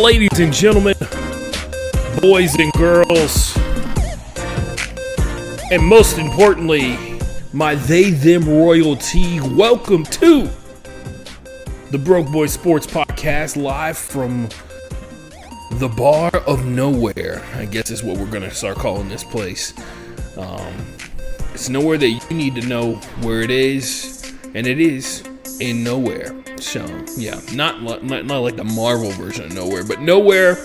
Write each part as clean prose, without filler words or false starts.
Ladies and gentlemen, boys and girls, and most importantly, my they-them royalty, welcome to the Broke Boy Sports Podcast, live from the Bar of Nowhere, I guess is what we're going to start calling this place. It's nowhere that you need to know where it is, and it is in nowhere. So, yeah, not like the Marvel version of nowhere, but nowhere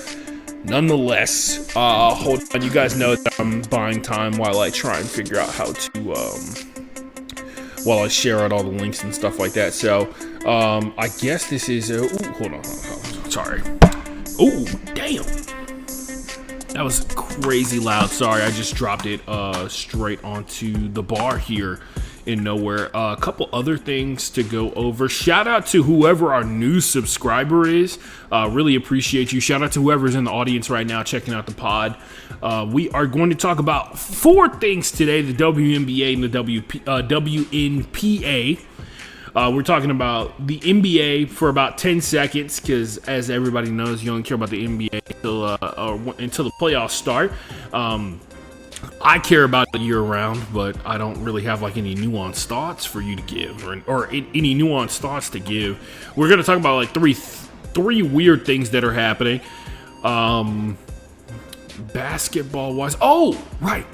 nonetheless. Hold on, you guys know that I'm buying time while I try and figure out how to, while I share out all the links and stuff like that. So, I guess this is, hold on, sorry. Oh, damn. That was crazy loud. Sorry, I just dropped it straight onto the bar here in nowhere. A couple other things to go over. Shout out to whoever our new subscriber is. Really appreciate you. Shout out to whoever's in the audience right now checking out the pod. We are going to talk about four things today: the WNBA and the WNPA. We're talking about the NBA for about 10 seconds because, as everybody knows, you don't care about the NBA until the playoffs start. I care about it year round, but I don't really have like any nuanced thoughts for you to give, or any nuanced thoughts to give. We're gonna talk about like three weird things that are happening, basketball wise. Oh, right,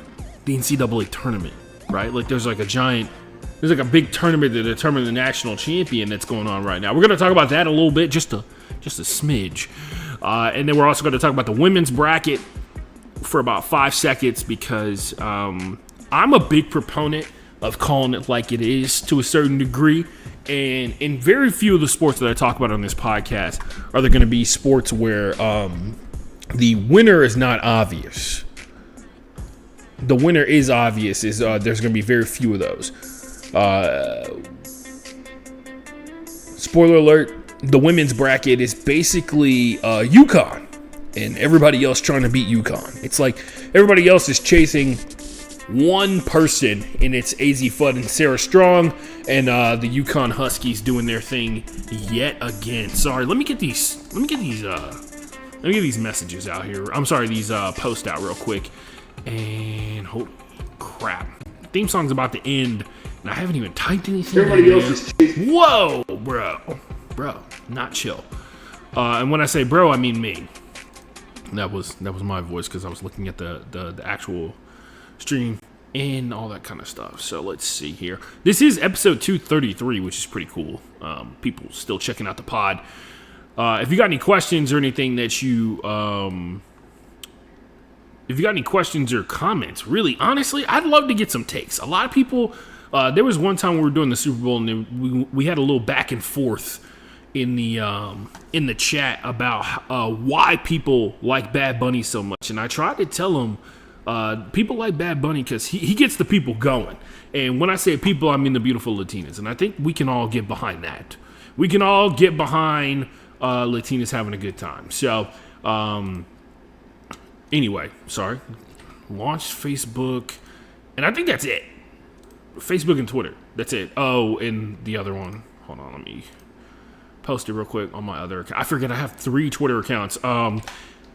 the NCAA tournament, right? Like there's like a big tournament to determine the national champion that's going on right now. We're gonna talk about that a little bit, just a smidge, and then we're also gonna talk about the women's bracket for about 5 seconds because I'm a big proponent of calling it like it is to a certain degree, and in very few of the sports that I talk about on this podcast are there going to be sports where the winner is not obvious. The winner is obvious. There's going to be very few of those. Spoiler alert, the women's bracket is basically UConn. And everybody else trying to beat UConn. It's like everybody else is chasing one person, and it's AZ Fudd and Sarah Strong, and the UConn Huskies doing their thing yet again. Sorry, let me get these messages out here. I'm sorry, these posts out real quick. And holy crap, theme song's about to end, and I haven't even typed anything. Everybody else is chasing. Whoa, bro, not chill. And when I say bro, I mean me. That was my voice because I was looking at the actual stream and all that kind of stuff. So let's see here. This is episode 233, which is pretty cool. People still checking out the pod. If you got any questions or anything that you, if you got any questions or comments, really, honestly, I'd love to get some takes. A lot of people. There was one time we were doing the Super Bowl and we had a little back and forth in the chat about why people like Bad Bunny so much, and I tried to tell them people like Bad Bunny because he gets the people going, and when I say people, I mean the beautiful Latinas, and I think we can all get behind that. We can all get behind Latinas having a good time. So anyway, sorry, launched Facebook, and I think that's it. Facebook and Twitter, that's it. Oh, and the other one, hold on, let me post it real quick on my other account. I forget I have 3 Twitter accounts. I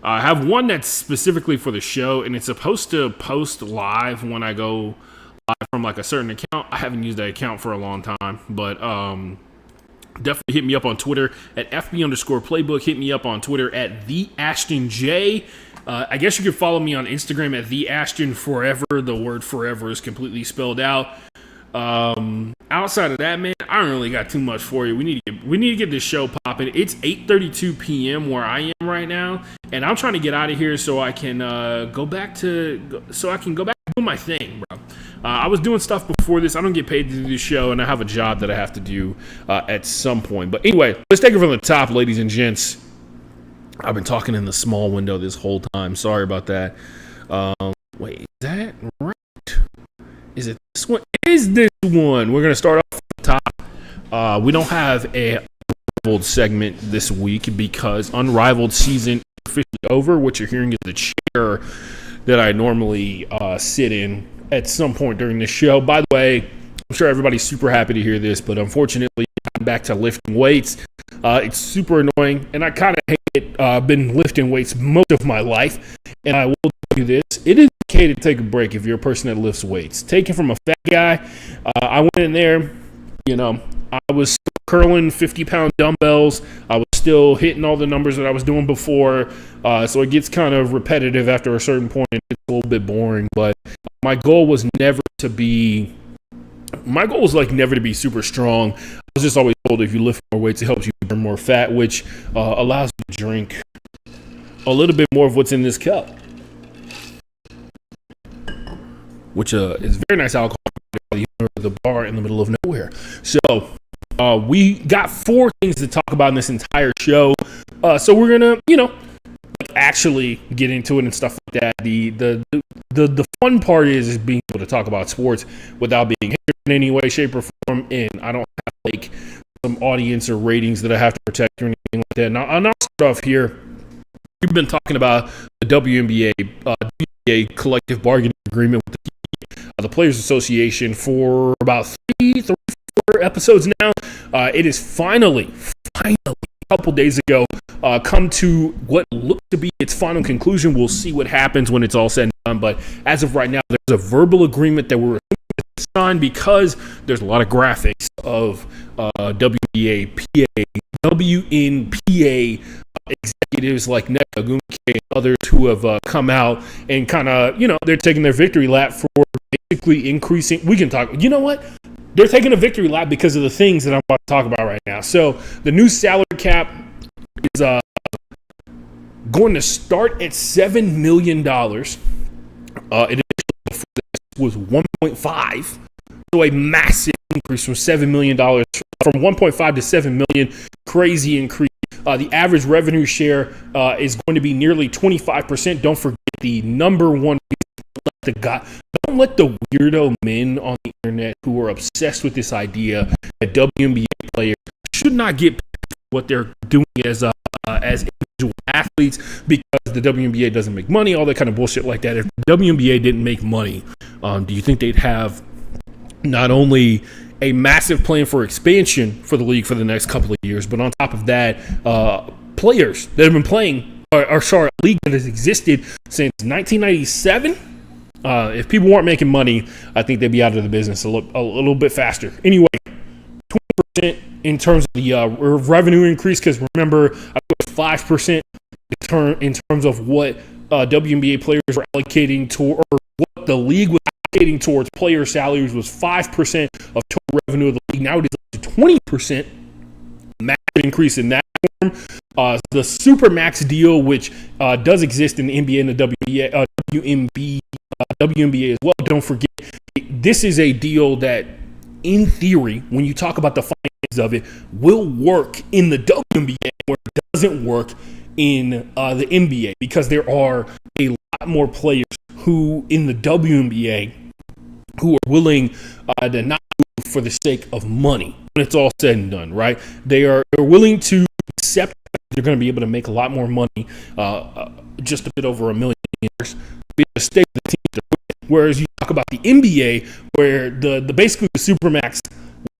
have one that's specifically for the show, and it's supposed to post live when I go live from like a certain account. I haven't used that account for a long time, but definitely hit me up on Twitter at FB_playbook. Hit me up on Twitter at the Ashton J. I guess you could follow me on Instagram at the Ashton Forever. The word forever is completely spelled out. Outside of that, man, I don't really got too much for you. We need to get this show popping. It's 8:32 p.m. where I am right now, and I'm trying to get out of here so I can go back and do my thing, bro. I was doing stuff before this. I don't get paid to do this show, and I have a job that I have to do at some point. But anyway, let's take it from the top, ladies and gents. I've been talking in the small window this whole time. Sorry about that. Wait, is that right? Is it this one? It is this one. We're going to start off at the top. We don't have a Unrivaled segment this week because Unrivaled season is officially over. What you're hearing is the chair that I normally sit in at some point during the show. By the way, I'm sure everybody's super happy to hear this, but unfortunately, I'm back to lifting weights. It's super annoying, and I kind of hate it. I've been lifting weights most of my life, and I will tell you this. It is okay to take a break if you're a person that lifts weights. Taking from a fat guy, I went in there, I was still curling 50-pound dumbbells. I was still hitting all the numbers that I was doing before, so it gets kind of repetitive after a certain point. It's a little bit boring, but my goal was never to be super strong. I was just always told if you lift more weights, it helps you burn more fat, which allows you to drink a little bit more of what's in this cup, which is very nice alcohol. The bar in the middle of nowhere. So we got 4 things to talk about in this entire show. So we're gonna, actually get into it and stuff like that. The fun part is being able to talk about sports without being hindered in any way, shape, or form. And I don't have like some audience or ratings that I have to protect or anything like that. Now I'll start off here. We've been talking about the WNBA collective bargaining agreement with the Players Association for about 3-4 episodes now. It is finally, a couple days ago, come to what looks to be its final conclusion. We'll see what happens when it's all said and done. But as of right now, there's a verbal agreement that we're signed because there's a lot of graphics of WNBPA executives like Neka Gumke and others who have come out and kind of, they're taking their victory lap for basically increasing. We can talk. You know what? They're taking a victory lap because of the things that I'm about to talk about right now. So the new salary cap is going to start at $7 million. It was 1.5, so a massive increase from $7 million, from 1.5 to 7 million. Crazy increase. The average revenue share is going to be nearly 25%. Don't forget the number one. Don't let the weirdo men on the internet who are obsessed with this idea that WNBA players should not get what they're doing as individual athletes because the WNBA doesn't make money, all that kind of bullshit like that. If the WNBA didn't make money, do you think they'd have not only a massive plan for expansion for the league for the next couple of years, but on top of that, players that have been playing a league that has existed since 1997? If people weren't making money, I think they'd be out of the business a little bit faster. Anyway, 20% in terms of the revenue increase, because remember, I put 5% in terms of what WNBA players were allocating to, or what the league was allocating towards player salaries was 5% of total revenue of the league. Now it is up to 20%. Massive increase in that form. The Supermax deal, which does exist in the NBA and the WNBA as well. Don't forget, this is a deal that, in theory, when you talk about the finances of it, will work in the WNBA where it doesn't work in the NBA, because there are a lot more players who in the WNBA who are willing to not move for the sake of money when it's all said and done, right? They're willing to accept they're going to be able to make a lot more money, just a bit over $1 million, be able to stay with the team. Whereas you talk about the NBA, where the basically the Supermax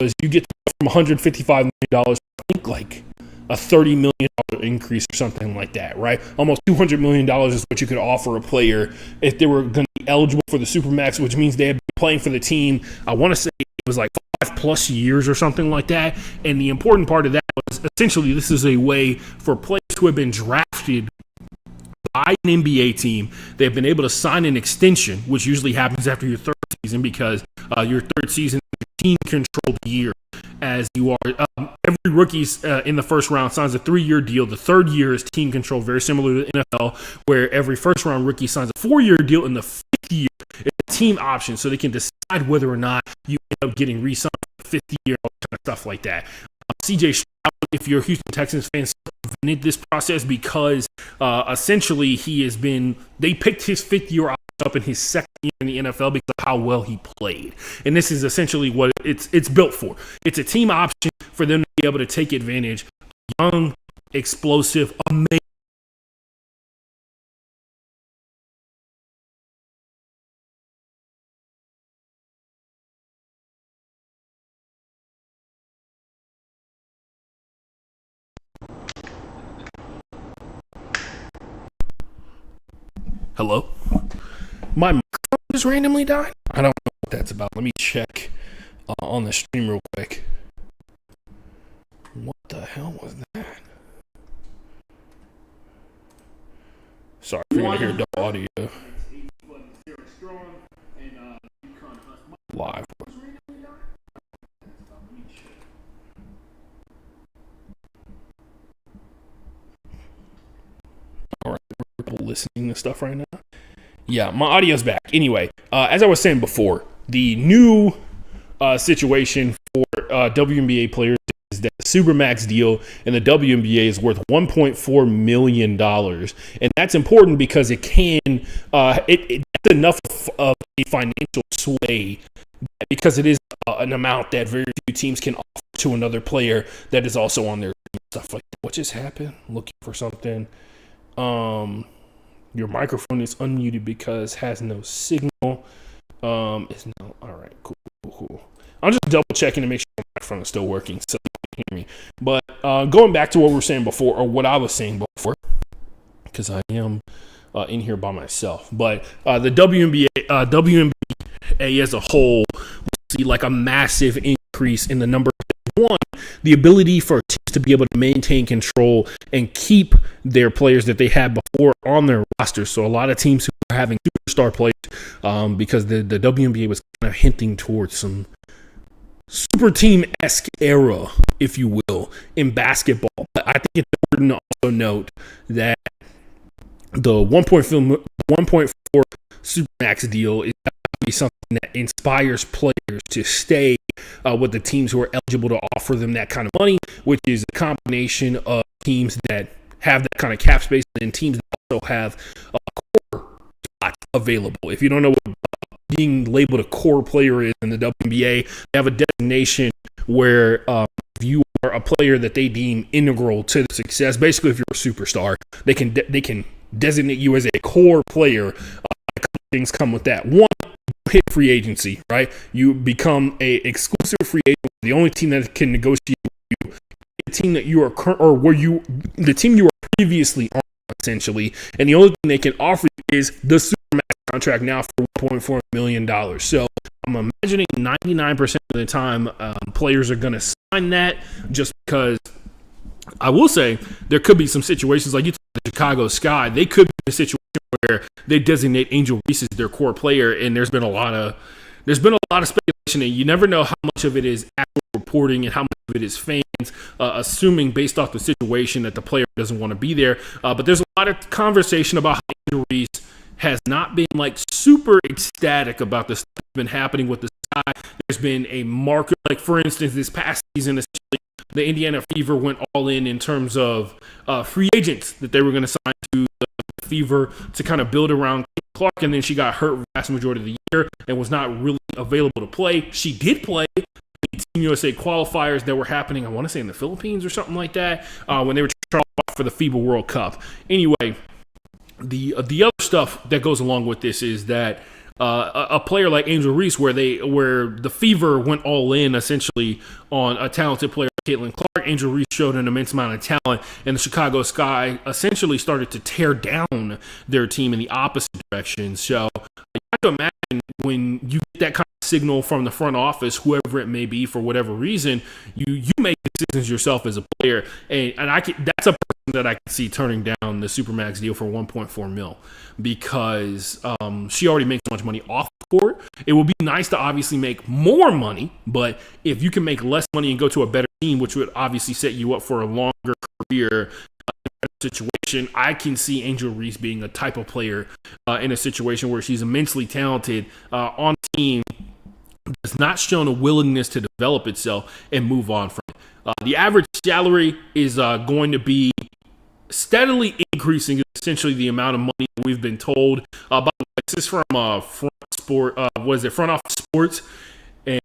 was you get from $155 million, I think like a $30 million increase or something like that, right? Almost $200 million is what you could offer a player if they were going to be eligible for the Supermax, which means they had been playing for the team. I want to say it was like 5+ years or something like that. And the important part of that was essentially this is a way for players who have been drafted by an NBA team. They've been able to sign an extension, which usually happens after your third season, because your third season is a team-controlled year. As you are, every rookie in the first round signs a 3-year deal. The third year is team control, very similar to the NFL, where every first-round rookie signs a 4-year deal, and the 5th year is a team option, so they can decide whether or not you end up getting re-signed for the 5th year, all kind of stuff like that. CJ Stroud, if you're a Houston Texans fan, circumvented this process because essentially they picked his 5th year up in his 2nd year in the NFL because of how well he played. And this is essentially what it's built for. It's a team option for them to be able to take advantage of young, explosive, amazing Hello? My microphone just randomly died? I don't know what that's about. Let me check on the stream real quick. What the hell was that? Sorry if you're going to hear double audio. Live. All right, we're listening to stuff right now. Yeah, my audio's back. Anyway, as I was saying before, the new situation for WNBA players is that the Supermax deal in the WNBA is worth $1.4 million. And that's important because it can, it's enough of a financial sway because it is an amount that very few teams can offer to another player that is also on their team. Stuff like that. What just happened? Looking for something. Your microphone is unmuted because has no signal. It's no. All right, cool. I'm just double checking to make sure my microphone is still working so you can hear me. But going back to what we were saying before, or what I was saying before, because I am in here by myself. But the WNBA as a whole will see like a massive increase in the number. One, the ability for teams to be able to maintain control and keep their players that they had before on their roster. So a lot of teams who are having superstar players, because the WNBA was kind of hinting towards some super team-esque era, if you will, in basketball. But I think it's important to also note that the 1.4 Supermax deal is something that inspires players to stay with the teams who are eligible to offer them that kind of money, which is a combination of teams that have that kind of cap space and teams that also have core spots available. If you don't know what being labeled a core player is in the WNBA, they have a designation where if you are a player that they deem integral to the success, basically if you're a superstar, they can designate you as a core player. A couple things come with that. One, hit free agency, right? You become a exclusive free agent. The only team that can negotiate with you, the team that you are the team you were previously on, essentially, and the only thing they can offer you is the Supermax contract now for $1.4 million. So I'm imagining 99% of the time players are going to sign that, just because I will say there could be some situations like you talked about the Chicago Sky. They could be in a situation where they designate Angel Reese as their core player, and there's been a lot of speculation, and you never know how much of it is actual reporting and how much of it is fans assuming based off the situation that the player doesn't want to be there. But there's a lot of conversation about how Angel Reese has not been like super ecstatic about the stuff that's been happening with the Sky. There's been a market, like for instance, this past season, the Indiana Fever went all in terms of free agents that they were going to sign to the Fever to kind of build around Clark, and then she got hurt the vast majority of the year and was not really available to play. She did play the Team USA qualifiers that were happening, I want to say in the Philippines or something like that, when they were trying for the FIBA World Cup. Anyway, the other stuff that goes along with this is that a player like Angel Reese, where the Fever went all in essentially on a talented player, Caitlin Clark. Angel Reese showed an immense amount of talent, and the Chicago Sky essentially started to tear down their team in the opposite direction. So you have to imagine when you get that kind of signal from the front office, whoever it may be, for whatever reason, you make decisions yourself as a player, and that's a person that I can see turning down the Supermax deal for $1.4 million because she already makes so much money off the court. It would be nice to obviously make more money, but if you can make less money and go to a better team, which would obviously set you up for a longer career situation, I can see Angel Reese being a type of player in a situation where she's immensely talented on a team, has not shown a willingness to develop itself and move on from it. The average salary is going to be steadily increasing, essentially the amount of money that we've been told. By the way, this is from Front Office Sports, and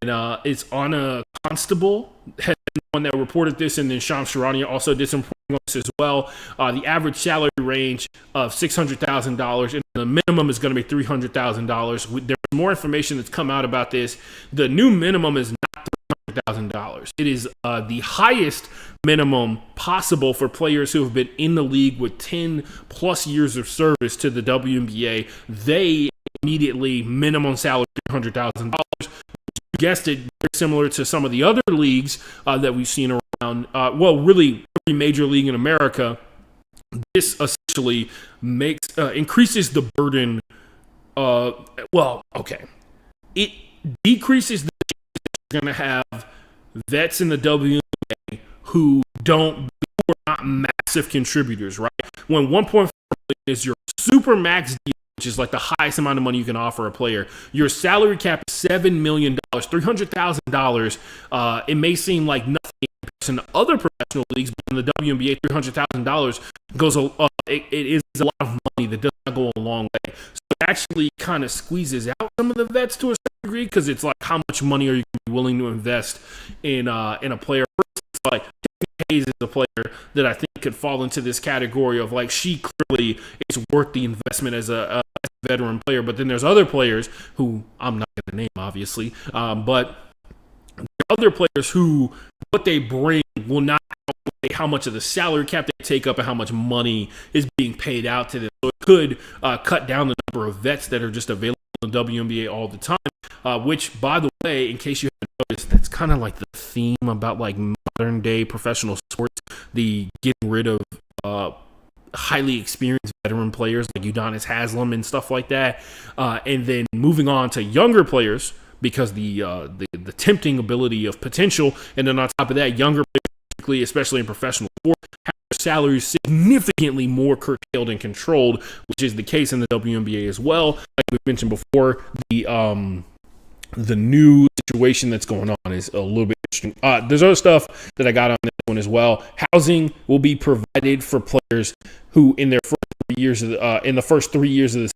it's on a Constable, had been the one that reported this, and then Shams Charania also did some reporting on this as well. The average salary range of $600,000, and the minimum is going to be $300,000. There's more information that's come out about this. The new minimum is not $300,000. It is the highest minimum possible for players who have been in the league with 10 plus years of service to the WNBA. They immediately minimum salary $300,000. You guessed it, very similar to some of the other leagues that we've seen around. Really every major league in America. This essentially increases the burden. It decreases the chance that you're going to have vets in the WNBA who are not massive contributors, right? When 1.4 million is your super max deal, which is like the highest amount of money you can offer a player, your salary cap is $7 million, $300,000. It may seem like nothing in other professional leagues, but in the WNBA, $300,000 goes. It is a lot of money that does not go a long way. So it actually kind of squeezes out some of the vets to a certain degree, because it's like, how much money are you willing to invest in a player? It's like Hayes is a player that I think could fall into this category of like, she clearly is worth the investment as a veteran player. But then there's other players who I'm not going to name, obviously, but other players who what they bring will not outweigh how much of the salary cap they take up and how much money is being paid out to them. So it could cut down the number of vets that are just available in the WNBA all the time, which, by the way, in case you haven't noticed, that's kind of like the theme about like modern day professional sports, the getting rid of highly experienced veteran players like Udonis Haslem and stuff like that, and then moving on to younger players, because the tempting ability of potential, and then on top of that, younger players, especially in professional sport, have their salaries significantly more curtailed and controlled, which is the case in the WNBA as well. Like we mentioned before, the new situation that's going on is a little bit interesting. There's other stuff that I got on this one as well. Housing will be provided for players who, in their first 3 years of the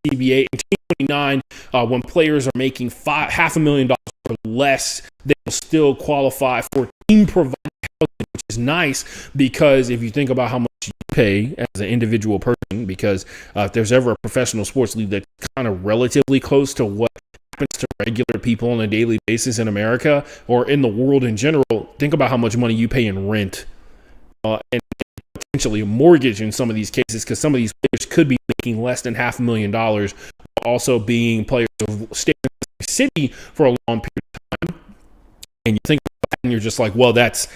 CBA, in 2029, when players are making $500,000 or less, they will still qualify for team provided housing, which is nice, because if you think about how much you pay as an individual person, because if there's ever a professional sports league that's kind of relatively close to what happens to regular people on a daily basis in America or in the world in general, think about how much money you pay in rent and potentially a mortgage in some of these cases, because some of these players could be making less than $500,000, also being players of staying in the city for a long period of time. And you think about that and you're just like, well, that's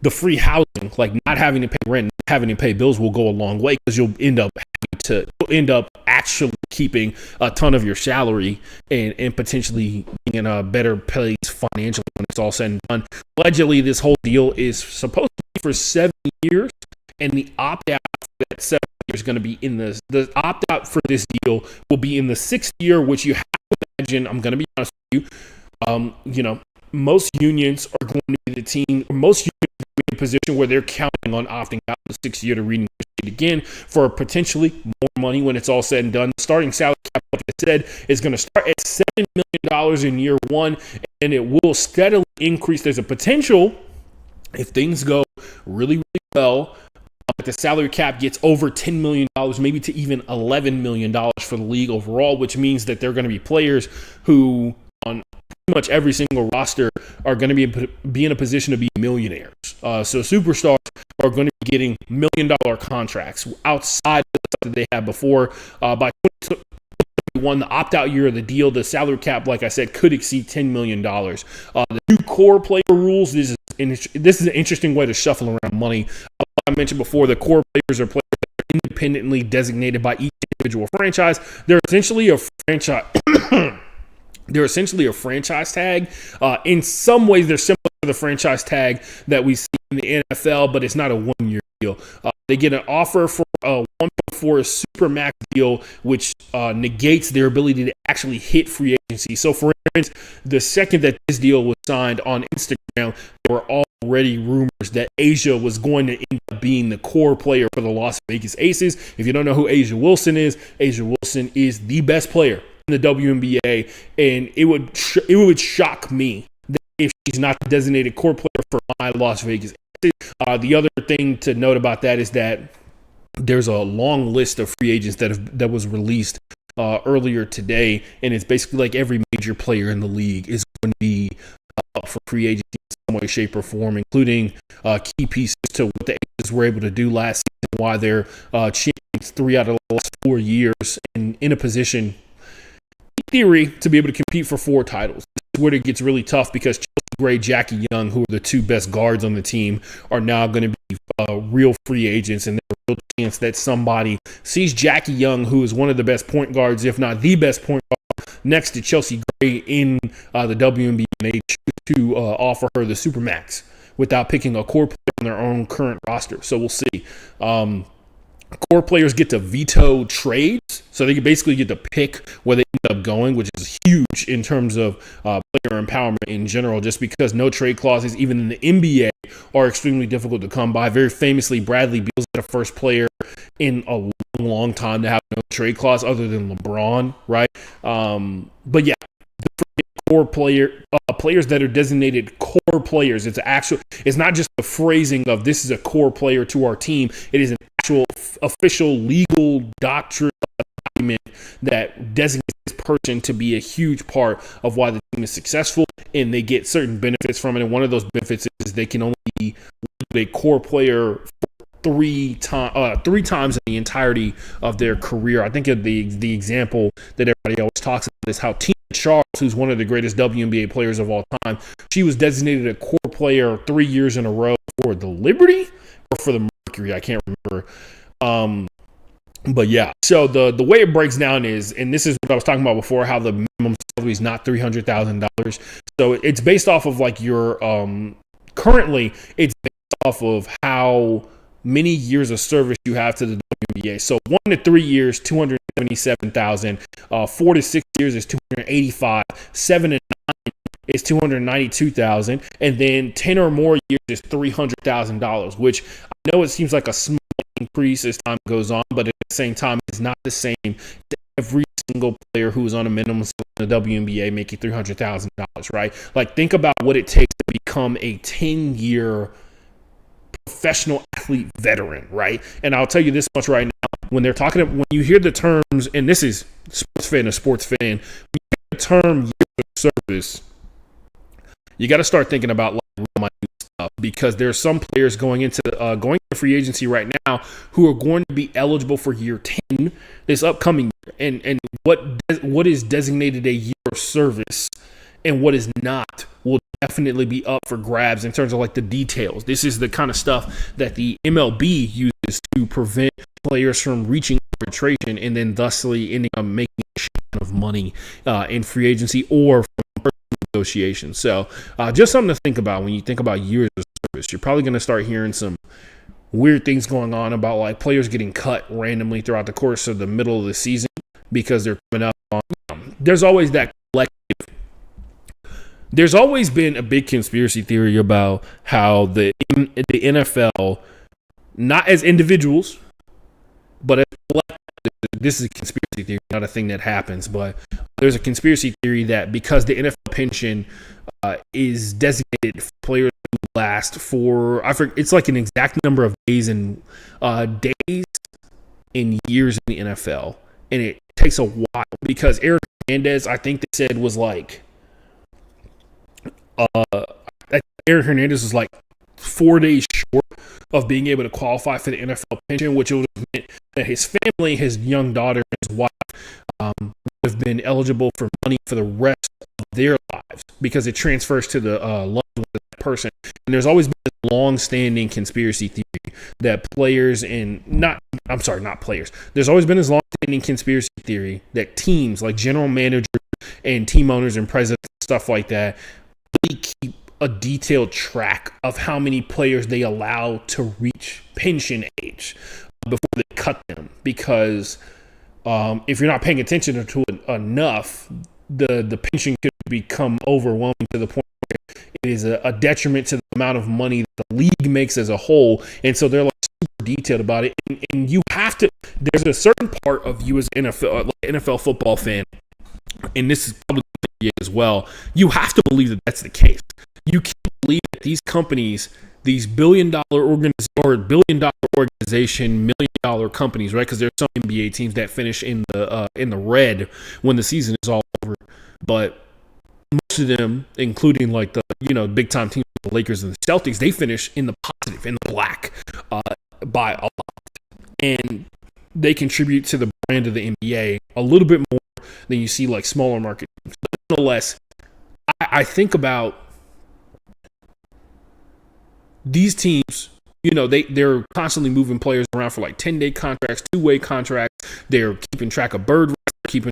the free housing, like not having to pay rent, not having to pay bills will go a long way, because you'll end up actually keeping a ton of your salary and potentially being in a better place financially when it's all said and done. Allegedly, this whole deal is supposed to be for 7 years, and the opt-out for that 7 years is going to be in the opt-out for this deal will be in the 6th year, which you have to imagine, I'm going to be honest with you, most unions are going to be the team, or most unions are going to be in a position where they're counting on opting out in the 6th year to renegotiate again for potentially more money when it's all said and done. The starting salary cap, like I said, is going to start at $7 million in year one, and it will steadily increase. There's a potential, if things go really, really well, the salary cap gets over $10 million, maybe to even $11 million for the league overall, which means that there are going to be players who on pretty much every single roster are going to be in a position to be millionaires. So superstars are going to be getting $1 million contracts outside of the stuff that they had before. By 2021, the opt-out year of the deal, the salary cap, like I said, could exceed $10 million. The new core player rules, this is an interesting way to shuffle around money. I mentioned before, the core players are players that are independently designated by each individual franchise. They're essentially a franchise. They're essentially a franchise tag. In some ways, they're similar to the franchise tag that we see in the NFL, but it's not a one-year deal. They get an offer for a 1.4 super max deal, which negates their ability to actually hit free agency. So, for instance, the second that this deal was signed on Instagram, there were already rumors that Asia was going to end up being the core player for the Las Vegas Aces. If you don't know who Asia Wilson is the best player in the WNBA, and it would shock me that if she's not the designated core player for my Las Vegas Aces. The other thing to note about that is that there's a long list of free agents that was released earlier today, and it's basically like every major player in the league is going to be up for free agency at some way, shape, or form, including key pieces to what the Aces were able to do last season, why they're champions 3 out of the last 4 years and in a position, in theory, to be able to compete for 4 titles. This is where it gets really tough because Chelsea Gray, Jackie Young, who are the 2 best guards on the team, are now going to be real free agents, and there's a real chance that somebody sees Jackie Young, who is one of the best point guards, if not the best point guard, next to Chelsea Gray in the WNBA, and they choose to offer her the Supermax without picking a core player on their own current roster. So we'll see. Core players get to veto trades, so they basically get to pick where they end up going, which is huge in terms of player empowerment in general, just because no trade clauses, even in the NBA, are extremely difficult to come by. Very famously, Bradley Beal's the first player in a long time to have no trade clause other than LeBron, right? But yeah, core players that are designated core players. It's not just the phrasing of this is a core player to our team. It is an actual official legal document that designates this person to be a huge part of why the team is successful, and they get certain benefits from it. And one of those benefits is they can only be a core player three times in the entirety of their career. I think of the example that everybody always talks about is how Tina Charles, who's one of the greatest WNBA players of all time, she was designated a core player 3 years in a row for the Liberty or for the Mercury. I can't remember. But yeah, so the way it breaks down is, and this is what I was talking about before, how the minimum salary is not $300,000. So it's based off of like your currently it's based off of how many years of service you have to the WNBA. So 1 to 3 years, $277,000. 4 to 6 years is $285,000. 7 to 9 is $292,000, and then 10 or more years is $300,000. Which I know it seems like a small increase as time goes on, but at the same time, it's not the same to every single player who is on a minimum in the WNBA making $300,000. Right? Like, think about what it takes to become a 10-year professional athlete veteran, right? And I'll tell you this much right now: when when you hear the terms, and this is sports fan to sports fan, when you hear the term years of service, you got to start thinking about like real money stuff, because there's some players going into free agency right now who are going to be eligible for year 10 this upcoming year, and what is designated a year of service and what is not will definitely be up for grabs in terms of like the details. This is the kind of stuff that the MLB uses to prevent players from reaching arbitration and then thusly ending up making a shit ton of money in free agency or from personal negotiations. So just something to think about when you think about years of service. You're probably going to start hearing some weird things going on about like players getting cut randomly throughout the course of the middle of the season because they're coming up on. There's always that collective. There's always been a big conspiracy theory about how the NFL, not as individuals, but as collective, this is a conspiracy theory, not a thing that happens, but there's a conspiracy theory that because the NFL pension is designated for players who last for, it's like an exact number of days and years in the NFL, and it takes a while because Eric Hernandez, I think they said was like, Aaron Hernandez was like 4 days short of being able to qualify for the NFL pension, which would have meant that his family, his young daughter, and his wife would have been eligible for money for the rest of their lives because it transfers to the loved one of that person. And there's always been this long-standing conspiracy theory that There's always been this long-standing conspiracy theory that teams like general managers and team owners and presidents, stuff like that, really keep a detailed track of how many players they allow to reach pension age before they cut them, because if you're not paying attention to it enough, the pension could become overwhelming to the point where it is a detriment to the amount of money that the league makes as a whole. And so they're like super detailed about it, and you have to, there's a certain part of you as an NFL football fan, and this is probably as well, you have to believe that that's the case. You can't believe that these companies, these billion-dollar organization, million-dollar companies, right? Because there's some NBA teams that finish in the red when the season is all over. But most of them, including like the big time teams, the Lakers and the Celtics, they finish in the positive, in the black, by a lot, and they contribute to the brand of the NBA a little bit more than you see like smaller market teams. But nonetheless, I think about these teams. They're constantly moving players around for like 10-day contracts, 2-way contracts. They're keeping track of bird rights, keeping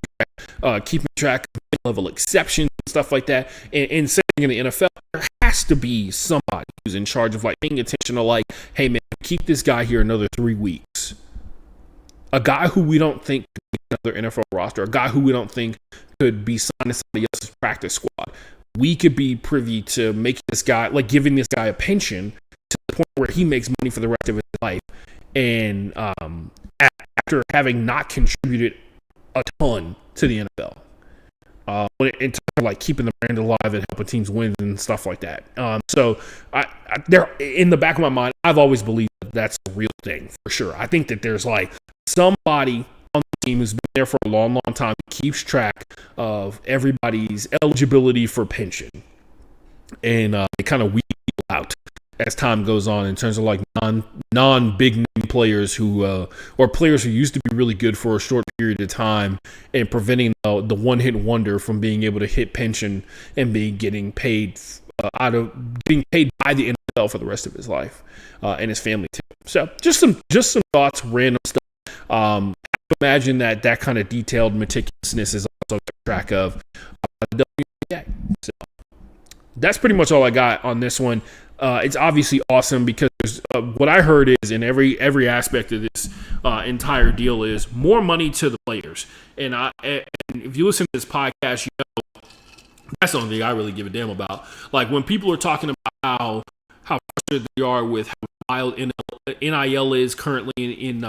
track of mid-level exceptions and stuff like that. And same thing in the NFL, there has to be somebody who's in charge of like paying attention to like, hey man, keep this guy here another 3 weeks. A guy who we don't think could be another NFL roster, a guy who we don't think could be signed to somebody else's practice squad. We could be privy to making this guy, like giving this guy a pension to the point where he makes money for the rest of his life. And after having not contributed a ton to the NFL, in terms of like keeping the brand alive and helping teams win and stuff like that. So there, in the back of my mind, I've always believed that that's a real thing for sure. I think that there's like somebody on the team who's been there for a long, long time, keeps track of everybody's eligibility for pension, and they kind of weed out as time goes on in terms of like non big name players who or players who used to be really good for a short period of time, and preventing the one hit wonder from being able to hit pension and getting paid by the NFL for the rest of his life and his family too. So just some thoughts, random stuff. Imagine that kind of detailed meticulousness is also kept track of the WNBA. So that's pretty much all I got on this one. It's obviously awesome because what I heard is in every aspect of this entire deal is more money to the players. And if you listen to this podcast, that's the only thing I really give a damn about. Like when people are talking about how frustrated they are with how wild NIL is currently in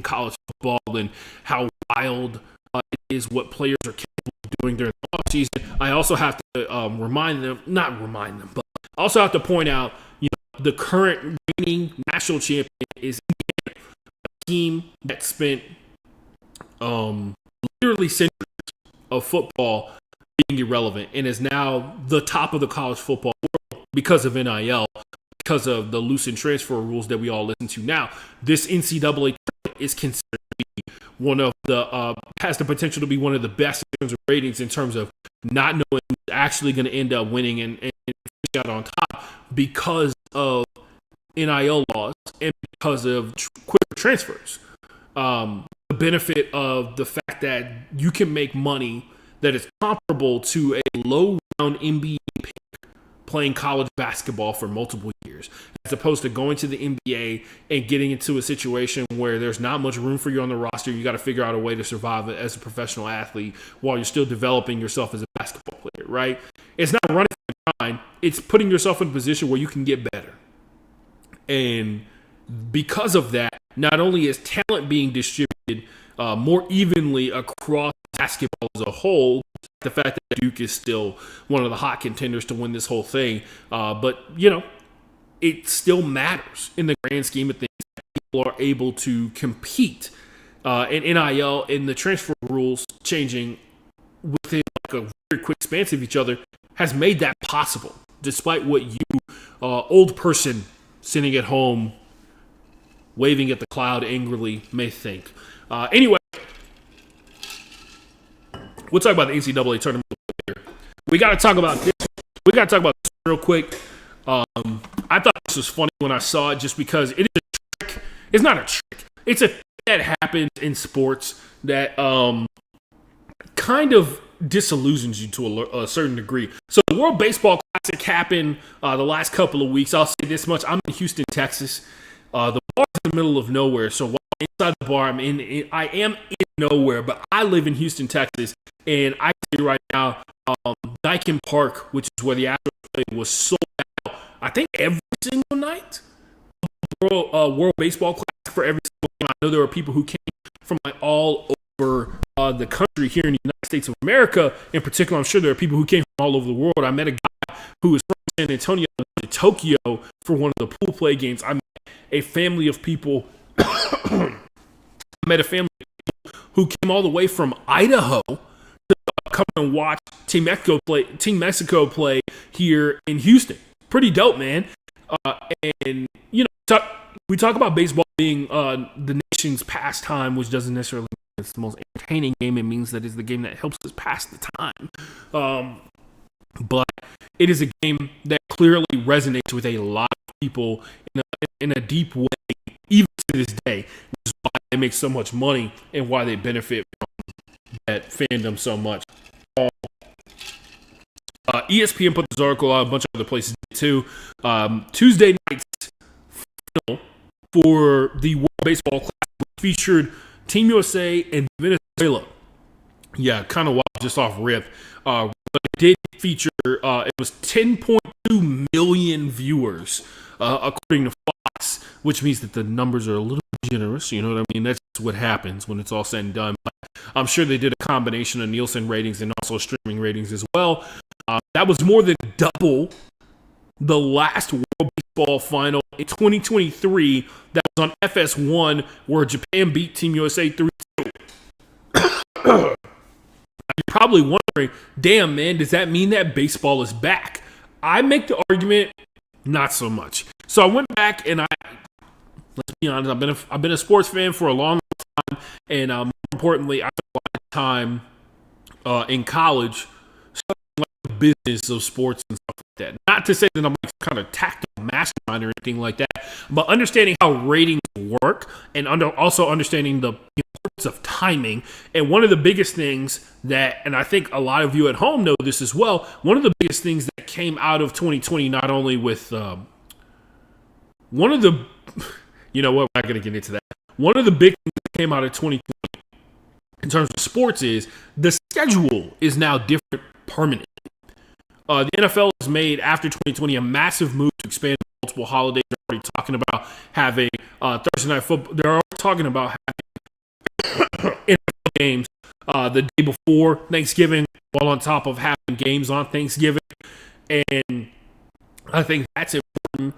college football, and how wild it is what players are capable of doing during the offseason, I also have to but also have to point out, the current reigning national champion is Indiana, a team that spent literally centuries of football being irrelevant and is now the top of the college football world because of NIL, because of the loosened transfer rules that we all listen to now. This NCAA is considered to be one of the has the potential to be one of the best in terms of ratings, in terms of not knowing who's actually going to end up winning and out on top because of NIL laws and because of quicker transfers. The benefit of the fact that you can make money that is comparable to a low-round NBA pick playing college basketball for multiple years, as opposed to going to the NBA and getting into a situation where there's not much room for you on the roster. You got to figure out a way to survive as a professional athlete while you're still developing yourself as a basketball player, right? It's not running for the grind. It's putting yourself in a position where you can get better. And because of that, not only is talent being distributed more evenly across basketball as a whole, the fact that Duke is still one of the hot contenders to win this whole thing, but it still matters in the grand scheme of things that people are able to compete in NIL, and the transfer rules changing within like a very quick span of each other has made that possible, despite what you, old person sitting at home waving at the cloud angrily, may think. Anyway, we'll talk about the NCAA tournament later. We got to talk about this. We got to talk about this real quick. I thought this was funny when I saw it, just because it is a trick. It's not a trick. It's a thing that happens in sports that kind of disillusions you to a certain degree. So the World Baseball Classic happened the last couple of weeks. I'll say this much. I'm in Houston, Texas. The bar's in the middle of nowhere. So while I'm inside the bar, I am in nowhere, but I live in Houston, Texas. And I can tell you right now, Daikin Park, which is where the Astros played, was sold out, I think, every single night. World Baseball Classic for every single game. I know there were people who came from like all over the country here in the United States of America. In particular, I'm sure there are people who came from all over the world. I met a guy who was from San Antonio to Tokyo for one of the pool play games. I met a family of people. I met a family of people who came all the way from Idaho to come and watch Team Mexico play here in Houston. Pretty dope, man. And we talk about baseball being the nation's pastime, which doesn't necessarily mean it's the most entertaining game. It means that it's the game that helps us pass the time. But it is a game that clearly resonates with a lot of people in a deep way, even to this day. Which is why they make so much money and why they benefit from that fandom so much. ESPN put this article out, a bunch of other places did too. Tuesday night's final for the World Baseball Classic featured Team USA and Venezuela. Yeah, kind of wild just off rip. But it did feature, it was 10.2 million viewers, according to Fox, which means that the numbers are a little generous. You know what I mean? That's what happens when it's all said and done. But I'm sure they did a combination of Nielsen ratings and also streaming ratings as well. That was more than double the last World Baseball final in 2023 that was on FS1, where Japan beat Team USA 3-2. You're probably wondering, damn, man, does that mean that baseball is back? I make the argument, not so much. So I went back and let's be honest, I've been a sports fan for a long time, and more importantly, I spent a lot of time in college studying like the business of sports and stuff like that. Not to say that I'm like kind of tactical mastermind or anything like that, but understanding how ratings work and also understanding the importance of timing. And one of the biggest things that, and I think a lot of you at home know this as well, one of the biggest things that came out of 2020, not only with one of the, you know what, we're not going to get into that. One of the big things that came out of 2020 in terms of sports is the schedule is now different permanently. The NFL has made, after 2020, a massive move to expand multiple holidays. They're already talking about having Thursday Night Football. They're already talking about having NFL games the day before Thanksgiving, while on top of having games on Thanksgiving. And I think that's important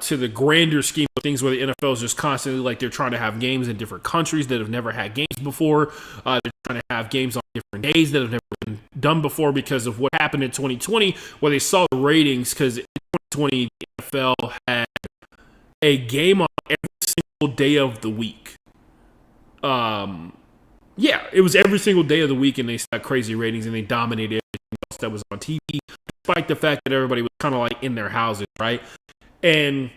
to the grander scheme of things, where the NFL is just constantly like they're trying to have games in different countries that have never had games before. They're trying to have games on different days that have never been done before because of what happened in 2020, where they saw the ratings, because in 2020 the NFL had a game on every single day of the week. Yeah, it was every single day of the week, and they saw crazy ratings, and they dominated everything else that was on TV, despite the fact that everybody was kind of like in their houses, right? And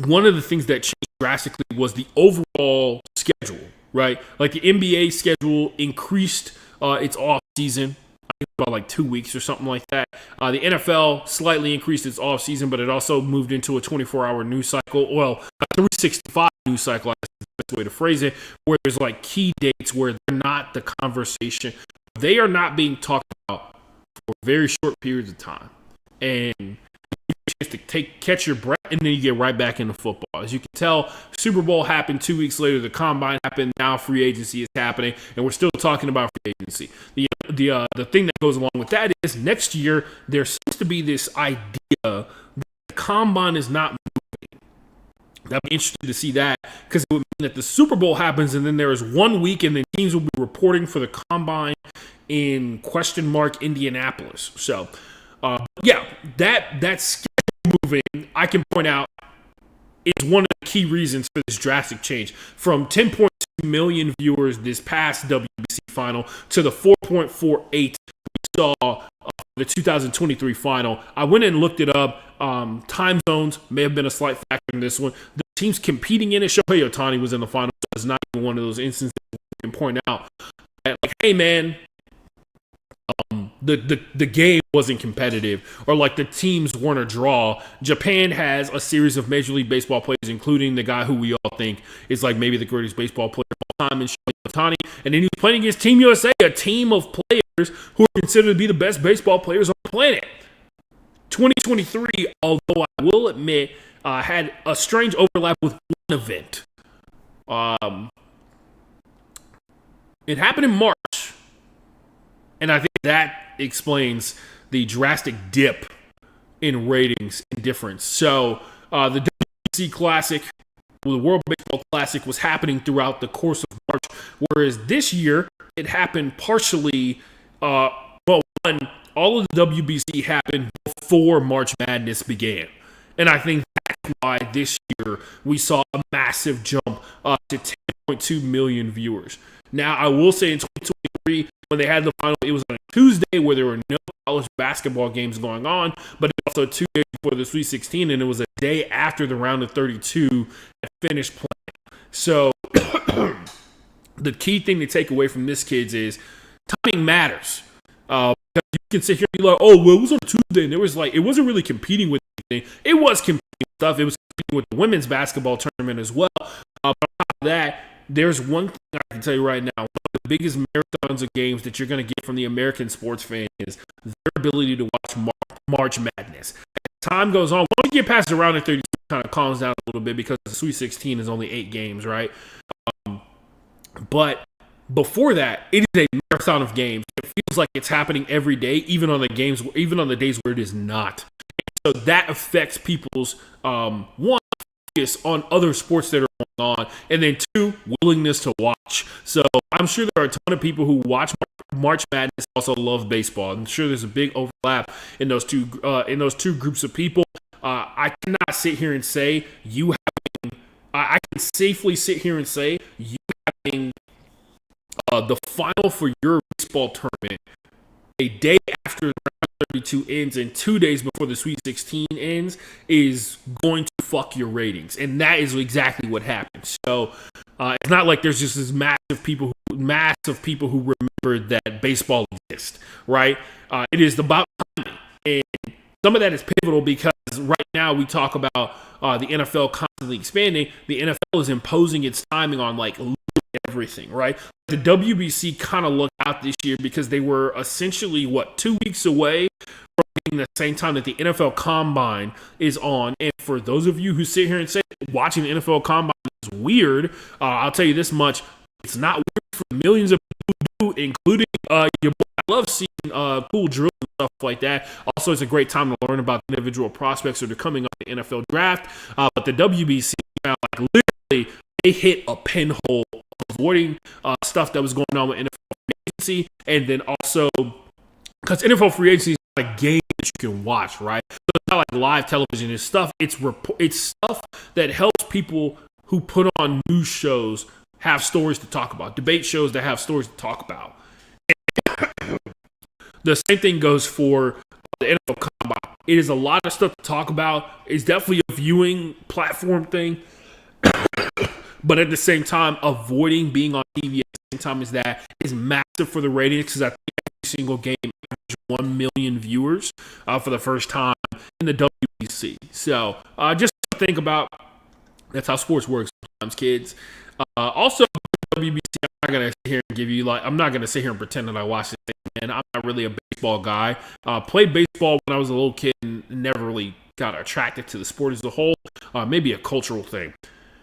one of the things that changed drastically was the overall schedule, right? Like the NBA schedule increased its off season, I think about like 2 weeks or something like that. The NFL slightly increased its off season, but it also moved into a 24-hour news cycle. Well, a 365 news cycle, I guess is the best way to phrase it, where there's like key dates where they're not the conversation. They are not being talked about for very short periods of time. And to catch your breath, and then you get right back into football. As you can tell, Super Bowl happened 2 weeks later. The Combine happened. Now free agency is happening, and we're still talking about free agency. The thing that goes along with that is next year there seems to be this idea that the Combine is not moving. I'd be interested to see that, because it would mean that the Super Bowl happens, and then there is 1 week, and then teams will be reporting for the Combine in Indianapolis. So, yeah, that's moving, I can point out, is one of the key reasons for this drastic change. From 10.2 million viewers this past WBC final to the 4.48 we saw the 2023 final. I went and looked it up. Time zones may have been a slight factor in this one. The teams competing in it, Shohei Ohtani was in the final, so it's not even one of those instances we can point out that, like, hey man, the game wasn't competitive, or like the teams weren't a draw. Japan has a series of Major League Baseball players, including the guy who we all think is like maybe the greatest baseball player of all time in Shohei Ohtani, and then he was playing against Team USA, a team of players who are considered to be the best baseball players on the planet. 2023, although I will admit, had a strange overlap with one event. It happened in March, and I think that explains the drastic dip in ratings and difference. So the WBC Classic, the World Baseball Classic, was happening throughout the course of March, whereas this year it happened partially Well, one, all of the WBC happened before March Madness began. And I think that's why this year we saw a massive jump to 10.2 million viewers. Now, I will say in 2023, when they had the final, it was on a Tuesday where there were no college basketball games going on, but it was also 2 days before the Sweet 16, and it was a day after the round of 32 had finished playing. So the key thing to take away from this, kids, is timing matters. Because you can sit here and be like, oh, well, it was on Tuesday, and it wasn't really competing with anything. It was competing with stuff. It was competing with the women's basketball tournament as well. But on top of that, there's one thing I can tell you right now. One of the biggest marathons of games that you're going to get from the American sports fan is their ability to watch March Madness. As time goes on, once you get past the round of 32, it kind of calms down a little bit because the Sweet 16 is only 8 games, right? But before that, it is a marathon of games. It feels like it's happening every day, even on the days where it is not. So that affects people's one, focus on other sports that are going on, and then 2, willingness to watch. So I'm sure there are a ton of people who watch March Madness also love baseball. I'm sure there's a big overlap in those two groups of people. I cannot sit here and say I can safely sit here and say you having the final for your baseball tournament a day after the round 32 ends and 2 days before the Sweet 16 ends is going to fuck your ratings, and that is exactly what happened. So it's not like there's just this massive people who remember that baseball exists, right? It is about timing, and some of that is pivotal because right now we talk about the NFL constantly expanding. The NFL is imposing its timing on like everything, right? The WBC kind of looked out this year because they were essentially 2 weeks away from being the same time that the NFL Combine is on. And for those of you who sit here and say watching the NFL Combine is weird, I'll tell you this much: it's not weird for millions of people who do, including your boy. I love seeing cool drills and stuff like that. Also, it's a great time to learn about individual prospects that are coming up the NFL draft. But the WBC found literally they hit a pinhole avoiding stuff that was going on with NFL free agency, and then also because NFL free agency is not a game that you can watch, right? So it's not like live television. It's stuff. It's stuff that helps people who put on news shows have stories to talk about, debate shows that have stories to talk about. The same thing goes for the NFL Combine. It is a lot of stuff to talk about. It's definitely a viewing platform thing. But at the same time, avoiding being on TV at the same time as that is massive for the ratings because I think every single game averaged 1 million viewers for the first time in the WBC. So just to think about, that's how sports works sometimes, kids. Also, WBC, I'm not going to sit here and I'm not going to sit here and pretend that I watch it. And I'm not really a baseball guy. Played baseball when I was a little kid and never really got attracted to the sport as a whole. Maybe a cultural thing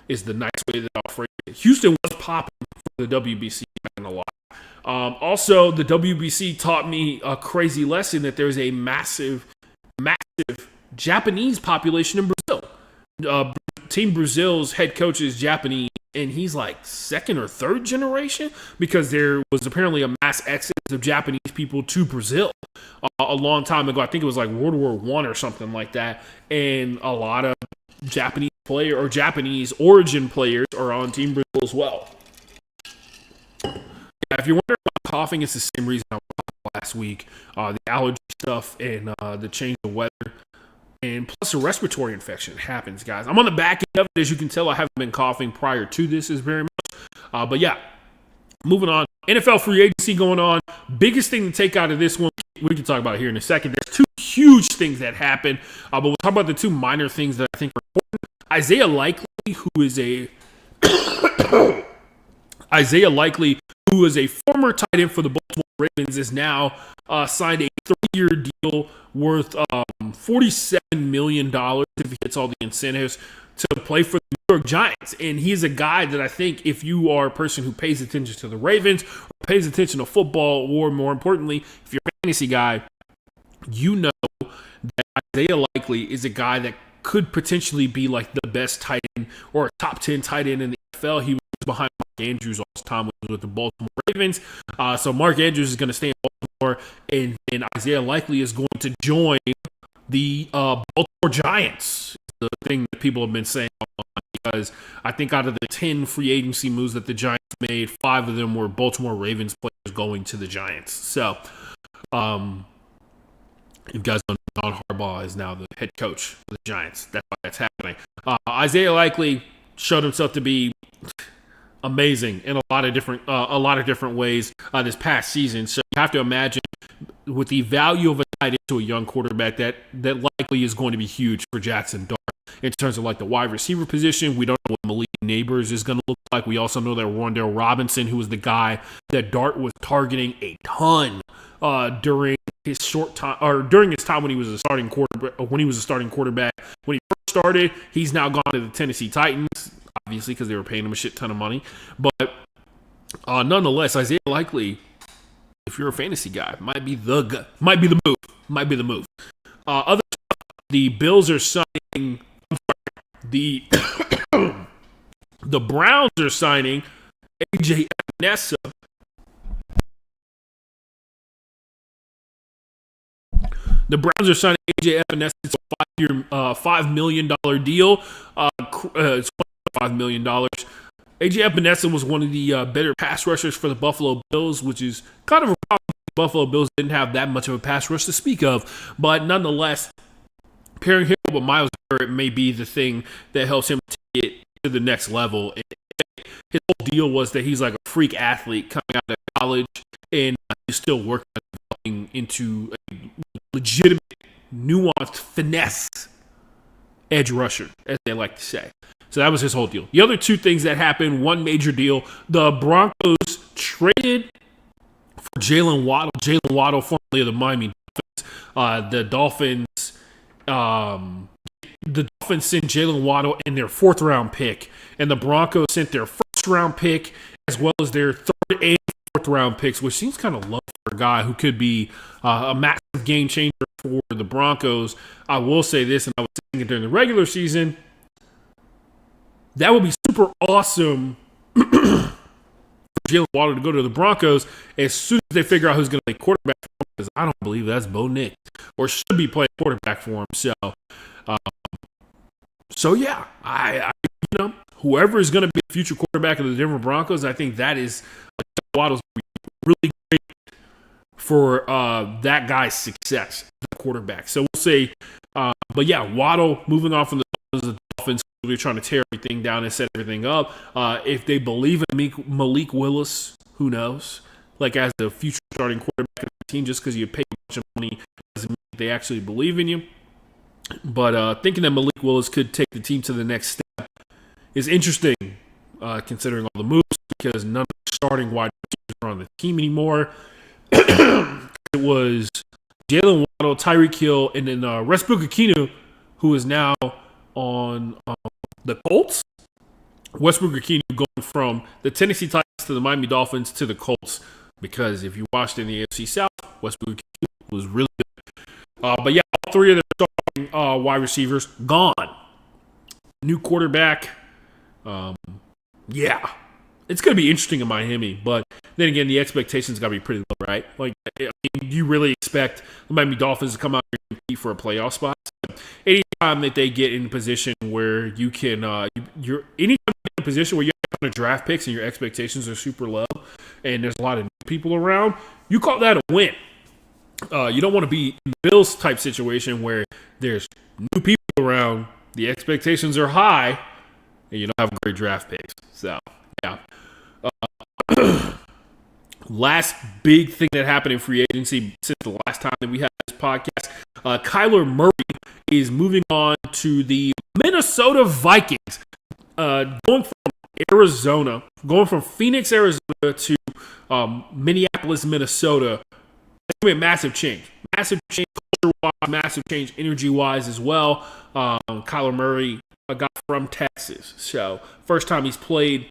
is the nice way that I'll phrase it. Houston was popping for the WBC a lot. Also, the WBC taught me a crazy lesson that there's a massive Japanese population in Brazil. Team Brazil's head coach is Japanese, and he's like 2nd or 3rd generation because there was apparently a mass exodus of Japanese people to Brazil a long time ago. I think it was like World War I or something like that, and a lot of Japanese origin players are on Team Brazil as well. Yeah, if you're wondering about coughing, it's the same reason I was talking last week. The allergy stuff and the change of weather. And plus a respiratory infection happens, guys. I'm on the back end of it. As you can tell, I haven't been coughing prior to this as very much. But yeah, moving on. NFL free agency going on. Biggest thing to take out of this one, we can talk about it here in a second. There's 2 huge things that happen. But we'll talk about the 2 minor things that I think are important. Isaiah Likely, who is a former tight end for the Baltimore Ravens, is now signed a 3-year deal worth $47 million if he gets all the incentives to play for the New York Giants. And he's a guy that I think if you are a person who pays attention to the Ravens or pays attention to football, or more importantly, if you're a fantasy guy, you know that Isaiah Likely is a guy that could potentially be like the best tight end or a top 10 tight end in the NFL. He was behind Mark Andrews all his time when he was with the Baltimore Ravens. So Mark Andrews is going to stay in Baltimore Baltimore, and Isaiah Likely is going to join the Baltimore Giants. The thing that people have been saying because I think out of the 10 free agency moves that the Giants made, 5 of them were Baltimore Ravens players going to the Giants. So, if you guys don't know, John Harbaugh is now the head coach of the Giants. That's why that's happening. Isaiah Likely showed himself to be amazing in a lot of different ways this past season. So you have to imagine with the value of a tight end to a young quarterback that likely is going to be huge for Jackson Dart. In terms of like the wide receiver position, we don't know what Malik Neighbors is going to look like. We also know that Rondell Robinson, who was the guy that Dart was targeting a ton during his short time or during his time when he was a starting quarterback. When he first started, he's now gone to the Tennessee Titans, obviously because they were paying him a shit ton of money. But nonetheless, Isaiah Likely, if you're a fantasy guy, might be the move. Other stuff, the Bills are signing. The Browns are signing AJ Epinesa. The Browns are signing AJ Epinesa. It's a 5-year, $5 million deal. It's $5 million. AJ Epinesa was one of the better pass rushers for the Buffalo Bills, which is kind of a problem. The Buffalo Bills didn't have that much of a pass rush to speak of, but nonetheless, pairing him with Myles Garrett may be the thing that helps him to get to the next level. And his whole deal was that he's like a freak athlete coming out of college, and he's still working on developing into a legitimate, nuanced, finesse edge rusher, as they like to say. So that was his whole deal. The other two things that happened, one major deal, the Broncos traded for Jalen Waddle. Jalen Waddle, formerly of the Miami Dolphins. The Dolphins sent Jalen Waddle in their 4th round pick, and the Broncos sent their 1st round pick as well as their 3rd and 4th round picks, which seems kind of low for a guy who could be a massive game changer for the Broncos. I will say this, and I was saying it during the regular season, that would be super awesome for Jalen Waddle to go to the Broncos as soon as they figure out who's going to play quarterback for him, because I don't believe that's Bo Nix, or should be playing quarterback for him. So yeah, I whoever is going to be the future quarterback of the Denver Broncos, I think that is Waddle's really great for that guy's success, the quarterback. So we'll say, but yeah, Waddle moving on from the Dolphins. They're trying to tear everything down and set everything up. If they believe in Malik Willis, who knows? Like as the future starting quarterback of the team, just because you pay a bunch of money doesn't mean they actually believe in you. But thinking that Malik Willis could take the team to the next step is interesting, considering all the moves, because none of the starting wide receivers are on the team anymore. It was Jalen Waddle, Tyreek Hill, and then Westbrook-Ikinu, who is now on the Colts. Westbrook-Ikinu going from the Tennessee Titans to the Miami Dolphins to the Colts, because if you watched in the AFC South, Westbrook-Ikinu was really good. But yeah, all 3 of their starting wide receivers gone. New quarterback. Yeah, it's going to be interesting in Miami, but then again, the expectations got to be pretty low, right? Like, I mean, you really expect the Miami Dolphins to come out and compete for a playoff spot. So anytime that they get in a position where you can, anytime you get in a position where you have to draft picks and your expectations are super low, and there's a lot of new people around, you call that a win. You don't want to be in the Bills type situation where there's new people around, the expectations are high, and you don't have great draft picks. So, yeah. Last big thing that happened in free agency since the last time that we had this podcast, Kyler Murray is moving on to the Minnesota Vikings, going from Phoenix, Arizona to Minneapolis, Minnesota. It's going to be a massive change culture-wise, massive change energy-wise as well. Kyler Murray, a guy from Texas, so first time he's played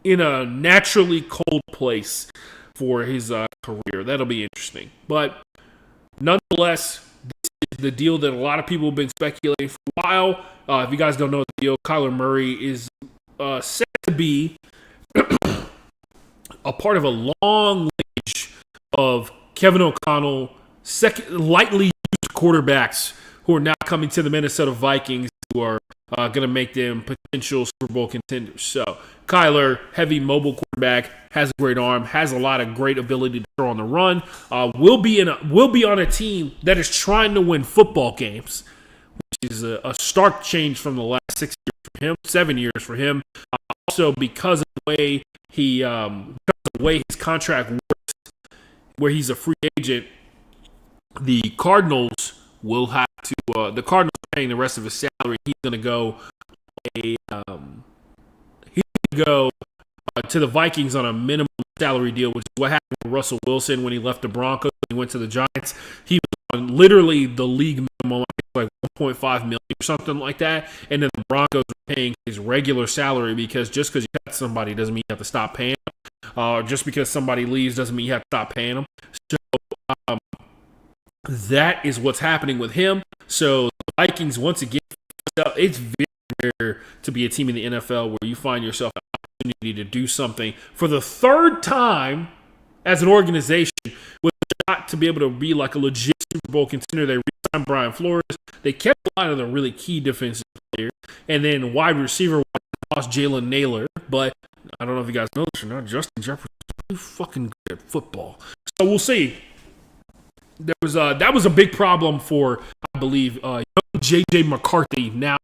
in a naturally cold place for his career. That'll be interesting. But nonetheless, this is the deal that a lot of people have been speculating for a while. If you guys don't know the deal, Kyler Murray is set to be a part of a long lineage of Kevin O'Connell, second lightly used quarterbacks who are now coming to the Minnesota Vikings, who are going to make them potential Super Bowl contenders. So Kyler, heavy mobile quarterback, has a great arm, has a lot of great ability to throw on the run. Will be on a team that is trying to win football games, which is a stark change from the last 6 years for him, 7 years for him. Also, because of the way his contract works, where he's a free agent, the Cardinals will have to. The Cardinals are paying the rest of his salary. He's going to go to the Vikings on a minimum salary deal, which is what happened with Russell Wilson when he left the Broncos. He went to the Giants. He was on literally the league minimum, like $1.5 million or something like that. And then the Broncos were paying his regular salary because just because you cut somebody doesn't mean you have to stop paying them. Just because somebody leaves doesn't mean you have to stop paying them. So that is what's happening with him. So the Vikings, once again, it's very rare to be a team in the NFL where you find yourself an opportunity to do something for the third time as an organization with a shot to be able to be like a legit Super Bowl contender. They re-signed Brian Flores. They kept a lot of the really key defensive players. And then wide receiver lost Jalen Naylor. But I don't know if you guys know this or not, Justin Jefferson is really fucking good at football. So we'll see. That was a big problem for, I believe, J.J. McCarthy, now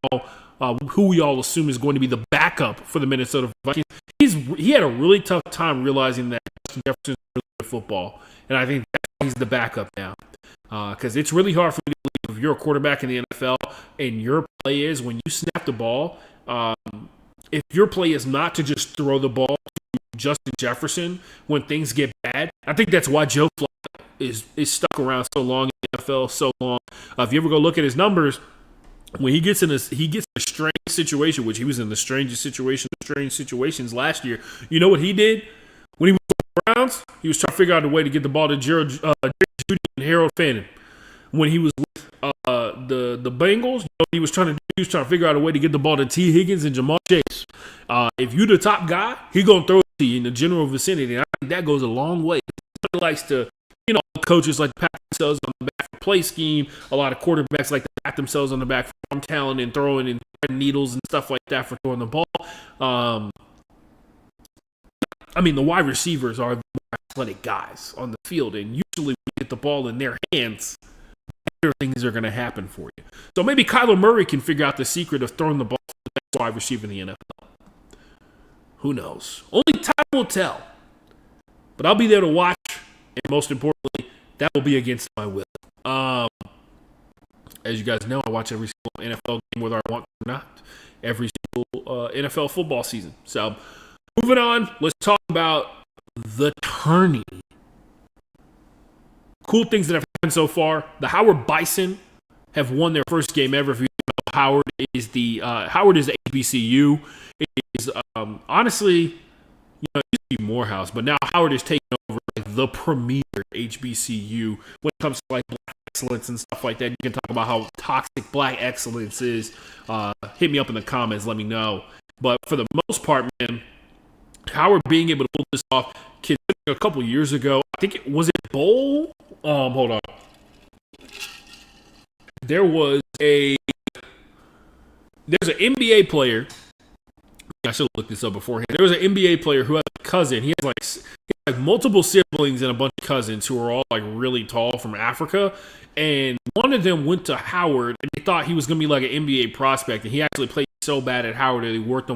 who we all assume is going to be the backup for the Minnesota Vikings. He had a really tough time realizing that Justin Jefferson is really good at football, and I think that's why he's the backup now. Because it's really hard for me to believe if you're a quarterback in the NFL and your play is when you snap the ball, if your play is not to just throw the ball to Justin Jefferson when things get bad. I think that's why Joe Flacco is stuck around so long in the NFL, so long. If you ever go look at his numbers, when he gets in a strange situation, which he was in the strange situations last year. You know what he did when he was with the Browns? He was trying to figure out a way to get the ball to Jerry Jeudy and Harold Fannin. When he was with the Bengals, you know, he was trying to figure out a way to get the ball to T. Higgins and Jamar Chase. If you're the top guy, he's gonna throw it to you in the general vicinity, and I think that goes a long way. He likes to, coaches like to pat themselves on the back for play scheme. A lot of quarterbacks like to pat themselves on the back for arm talent and throwing and needles and stuff like that for throwing the ball. The wide receivers are the more athletic guys on the field, and usually when you get the ball in their hands, better things are going to happen for you. So maybe Kyler Murray can figure out the secret of throwing the ball to the best wide receiver in the NFL. Who knows? Only time will tell. But I'll be there to watch, and most importantly, that will be against my will. As you guys know, I watch every single NFL game, whether I want to or not, every single NFL football season. So, moving on, let's talk about the tourney. Cool things that have happened so far. The Howard Bison have won their first game ever. If you know, Howard is HBCU. It is honestly, it used to be Morehouse, but now Howard is taking over the premier HBCU when it comes to like black excellence and stuff like that. You can talk about how toxic black excellence is. Hit me up in the comments, let me know. But for the most part, man, Howard being able to pull this off, considering a couple years ago, I think it Bowl. Hold on. There's an NBA player. I should have looked this up beforehand. There was an NBA player who has a cousin. He has like multiple siblings and a bunch of cousins who are all like really tall from Africa. And one of them went to Howard, and they thought he was going to be like an NBA prospect. And he actually played so bad at Howard that he worked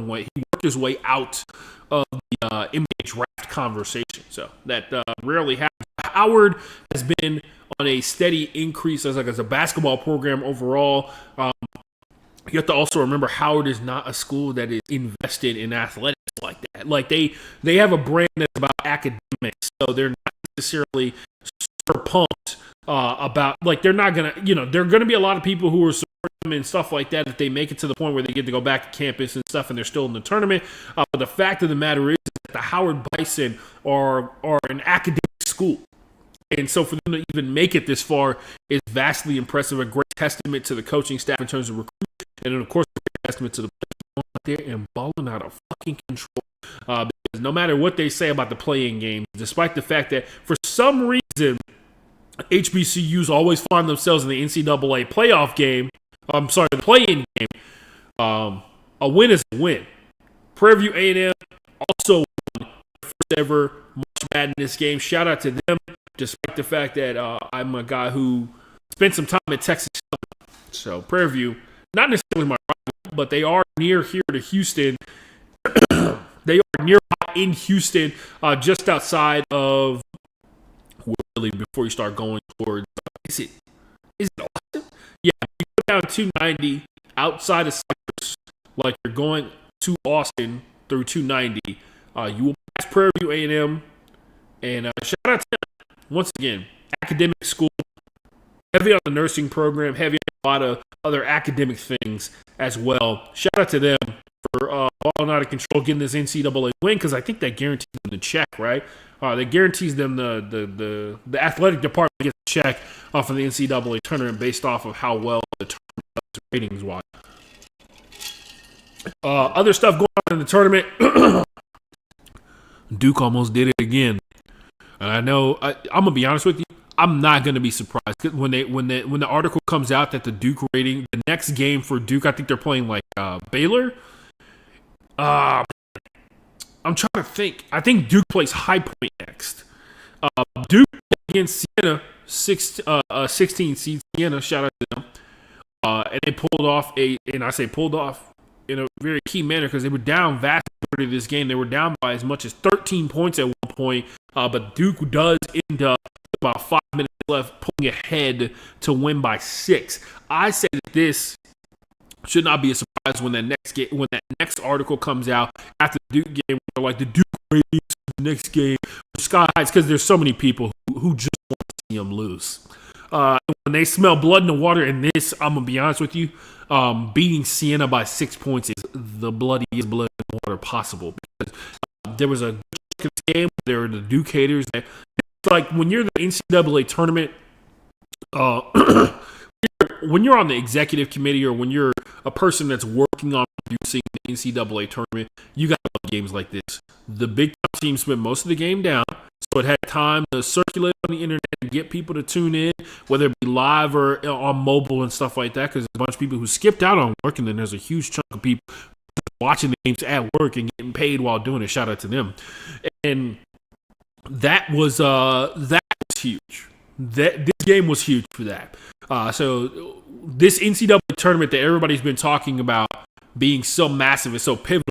his way out of the NBA draft conversation. So that rarely happens. Howard has been on a steady increase as a basketball program overall. You have to also remember Howard is not a school that is invested in athletics like that. Like they have a brand that's about academics, so they're not necessarily super pumped about like they're not gonna there are gonna be a lot of people who are supporting them and stuff like that if they make it to the point where they get to go back to campus and stuff and they're still in the tournament. But the fact of the matter is that the Howard Bison are an academic school. And so for them to even make it this far is vastly impressive, a great testament to the coaching staff in terms of recruitment, and then, of course, a great testament to the players out there and balling out of fucking control. Because no matter what they say about the play-in games, despite the fact that for some reason HBCUs always find themselves in the NCAA playoff game. I'm sorry, the play-in game. A win is a win. Prairie View A&M also won their first ever March Madness game. Shout out to them, despite the fact that I'm a guy who spent some time at Texas Southern. So Prairie View, not necessarily my rival, but they are near here to Houston. They are nearby in Houston, just outside of really before you start going towards. Is it Austin? Yeah, you go down 290 outside of Cypress, like you're going to Austin through 290. You will pass Prairie View A&M, and shout out to them once again. Academic school, heavy on the nursing program, heavy on a lot of other academic things as well. Shout out to them for balling out of control, getting this NCAA win, because I think that guarantees them the check, right? That guarantees them the athletic department gets a check off of the NCAA tournament based off of how well the tournament does ratings wise. Other stuff going on in the tournament. Duke almost did it again. And I know I'm gonna be honest with you. I'm not gonna be surprised when the article comes out that the Duke rating, the next game for Duke, I think they're playing like Baylor. I'm trying to think. I think Duke plays High Point next. Duke against Sienna, 16 seed Sienna. Shout out to them. And they pulled off in a very key manner because they were down vast majority of this game. They were down by as much as 13 points at one point. But Duke does end up about 5 minutes left, pulling ahead to win by 6. I say that this should not be a surprise when that next article comes out after the Duke game. They're like the Duke ratings the next game sky highs because there's so many people who just want to see them lose. When they smell blood in the water, and this, I'm gonna be honest with you, beating Sienna by 6 points is the bloodiest blood in the water possible. Because there was a game, there were the Duke haters. That, it's like when you're the NCAA tournament, when you're on the executive committee or when you're a person that's working on producing the NCAA tournament, you got to love games like this. The big team spent most of the game down, so it had time to circulate on the internet and get people to tune in, whether it be live or on mobile and stuff like that, because there's a bunch of people who skipped out on work, and then there's a huge chunk of people watching the games at work and getting paid while doing it. Shout out to them. And that was huge. This game was huge for that. So this NCAA tournament that everybody's been talking about being so massive and so pivotal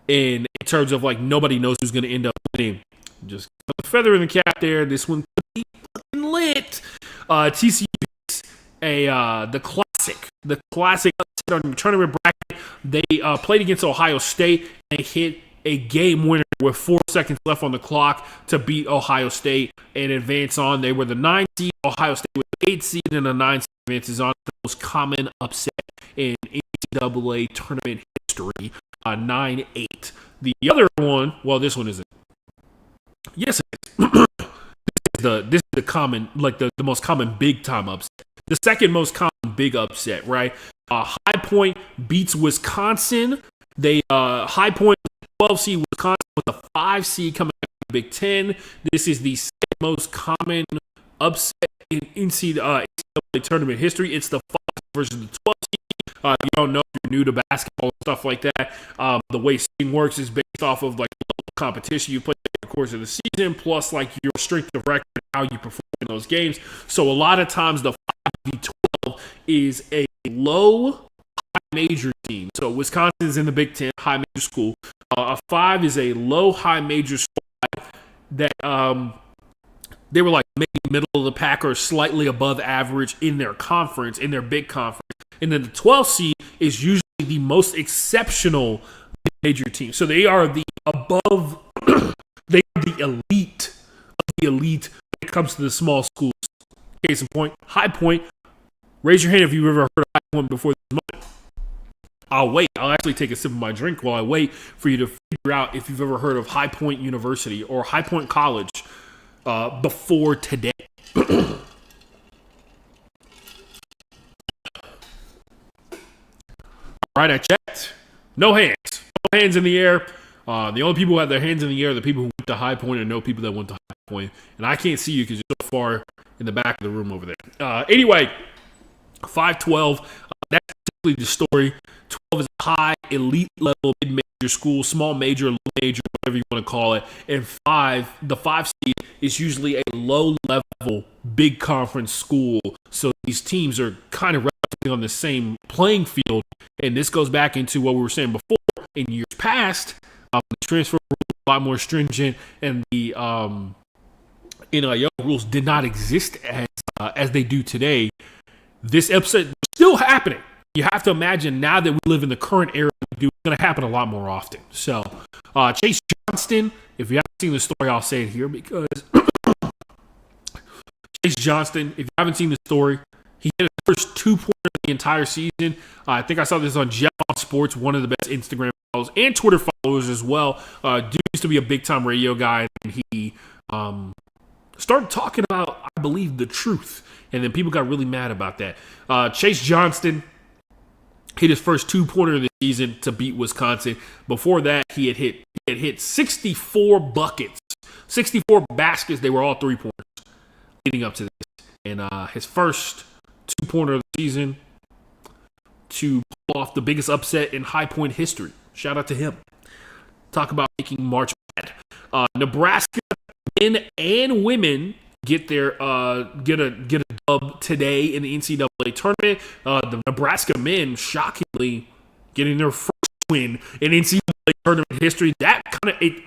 in terms of like nobody knows who's going to end up winning. Just a feather in the cap there. This one could be fucking lit. TCU beats the classic upset on the tournament bracket. They played against Ohio State and hit a game winner with 4 seconds left on the clock to beat Ohio State and advance on. They were the 9 seed. Ohio State was the 8 seed, and the 9 seed advances on. The most common upset in NCAA tournament history, 9-8. The other one, well, this one isn't. Yes, it is. This is the common, like the most common big time upset. The second most common big upset, right? High Point beats Wisconsin. They High Point 12 seed Wisconsin with the 5 seed coming out of the Big Ten. This is the second most common upset in NCAA tournament history. It's the 5 versus the 12 seed. You don't know if you're new to basketball and stuff like that. The way seeding works is based off of like competition you play over the course of the season, plus like your strength of record and how you perform in those games. So a lot of times the 5v12 is a low high major team. So Wisconsin's in the Big Ten, high major school. A 5 is a low high major squad that they were like maybe middle of the pack or slightly above average in their conference, in their big conference. And then the 12 seed is usually the most exceptional major team. So they are the above, they are the elite of the elite when it comes to the small schools. Case in point, High Point. Raise your hand if you've ever heard of High Point before this moment. I'll wait. I'll actually take a sip of my drink while I wait for you to figure out if you've ever heard of High Point University or High Point College before today. All right, I checked. No hands. No hands in the air. The only people who have their hands in the air are the people who went to High Point and know people that went to High Point. And I can't see you because you're so far in the back of the room over there. Anyway, 512. That's typically the story. 12 is a high, elite level, mid-major school, small major, low major, whatever you want to call it. And 5, the 5 seed is usually a low-level, big conference school. So these teams are kind of on the same playing field. And this goes back into what we were saying before. In years past, the transfer rules were a lot more stringent, and the NIL rules did not exist as they do today. This episode is still happening. You have to imagine now that we live in the current era, it's going to happen a lot more often. So, Chase Johnston, if you haven't seen the story, I'll say it here because Chase Johnston, if you haven't seen the story, he hit his first 2-pointer the entire season. I think I saw this on Jeff on Sports, one of the best Instagram followers and Twitter followers as well. Dude used to be a big-time radio guy, and he started talking about, I believe, the truth. And then people got really mad about that. Chase Johnston hit his first 2-pointer of the season to beat Wisconsin. Before that, he had hit 64 buckets, 64 baskets. They were all 3-pointers leading up to this. And his first 2-pointer of the season to pull off the biggest upset in High Point history. Shout out to him. Talk about making March Mad. Nebraska men and women get a dub today in the NCAA tournament. The Nebraska men shockingly getting their first win in NCAA tournament history. That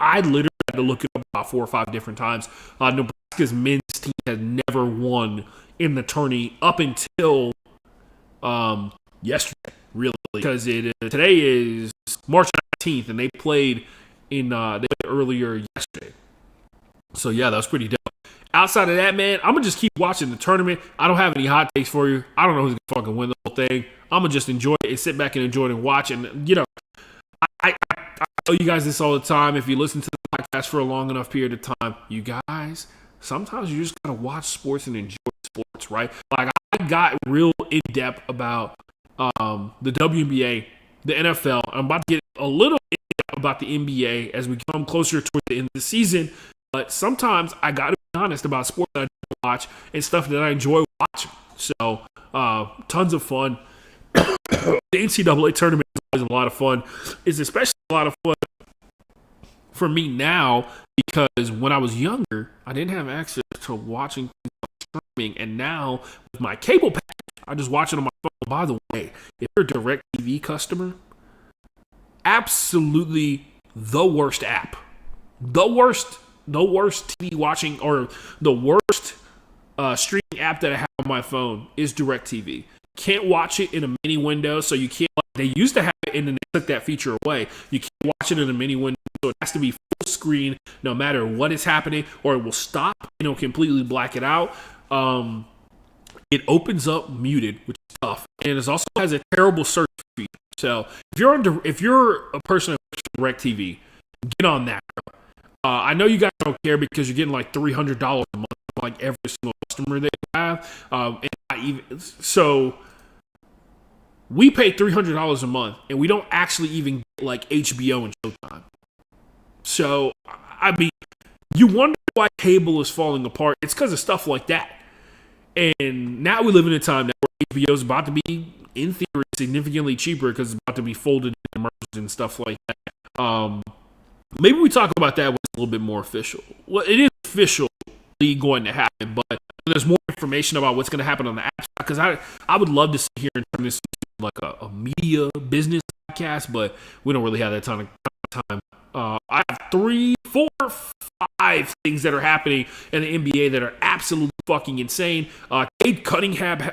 I literally had to look it up about 4 or 5 different times. Nebraska's men's team has never won in the tourney up until yesterday, really, because today is March 19th, and they played earlier yesterday. So yeah, that was pretty dope. Outside of that, man, I'm gonna just keep watching the tournament. I don't have any hot takes for you. I don't know who's gonna fucking win the whole thing. I'm gonna just enjoy it and sit back and enjoy it and watch. And I tell you guys this all the time. If you listen to the podcast for a long enough period of time, you guys, sometimes you just gotta watch sports and enjoy sports, right? Like I got real in depth about the WNBA, the NFL. I'm about to get a little in depth about the NBA as we come closer toward the end of the season. But sometimes I got to be honest about sports that I watch and stuff that I enjoy watching. So, tons of fun. The NCAA tournament is always a lot of fun. It's especially a lot of fun for me now because when I was younger, I didn't have access to watching streaming. And now, with my cable package, I just watch it on my phone. By the way, if you're a DirecTV customer, absolutely the worst app. The worst TV watching or the worst streaming app that I have on my phone is DirecTV. Can't watch it in a mini window, so you can't. They used to have it, and then they took that feature away. You can't watch it in a mini window, so it has to be full screen no matter what is happening, or it will stop and it'll completely black it out. It opens up muted, which is tough, and it also has a terrible search feature. So if you're a person that watches DirecTV, get on that. I know you guys don't care because you're getting like $300 a month, like every single customer they have. So we pay $300 a month, and we don't actually even get like HBO and Showtime. So I mean, you wonder why cable is falling apart. It's because of stuff like that. And now we live in a time where HBO is about to be, in theory, significantly cheaper because it's about to be folded and merged and stuff like that. Maybe we talk about that when it's a little bit more official. Well, it is officially going to happen, but there's more information about what's going to happen on the app. Because I would love to sit here and turn this into like a media business podcast, but we don't really have that ton of time. I have 3, 4, 5 things that are happening in the NBA that are absolutely fucking insane. Cade Cunningham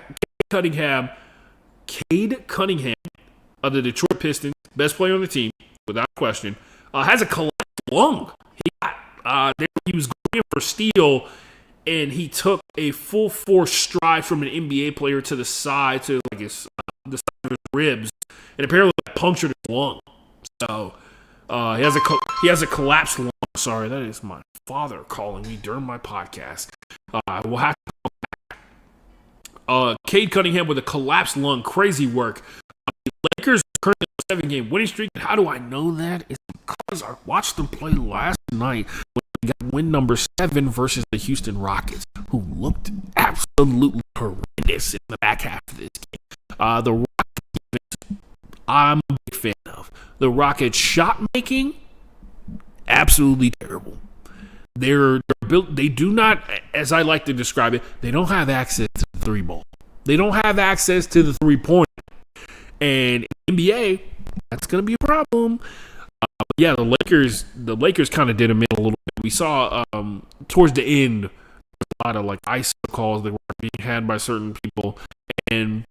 of the Detroit Pistons, best player on the team, without question, has a collapsed lung. He was going for steal, and he took a full force stride from an NBA player to the side, to like the side of his ribs, and apparently punctured his lung. So he has a collapsed lung. Sorry, that is my father calling me during my podcast. We'll have to go back. Cade Cunningham with a collapsed lung. Crazy work. The Lakers are currently on a 7-game winning streak. How do I know that? It's because I watched them play last night when they got win number 7 versus the Houston Rockets, who looked absolutely horrendous in the back half of this game. The Rockets, I'm a big fan of. The Rockets shot making, absolutely terrible. They're built. They do not, as I like to describe it, they don't have access to the 3 ball. They don't have access to the 3-point. And in the NBA, that's going to be a problem. Yeah, the Lakers kind of did them in a little bit. We saw towards the end a lot of like ISO calls that were being had by certain people, and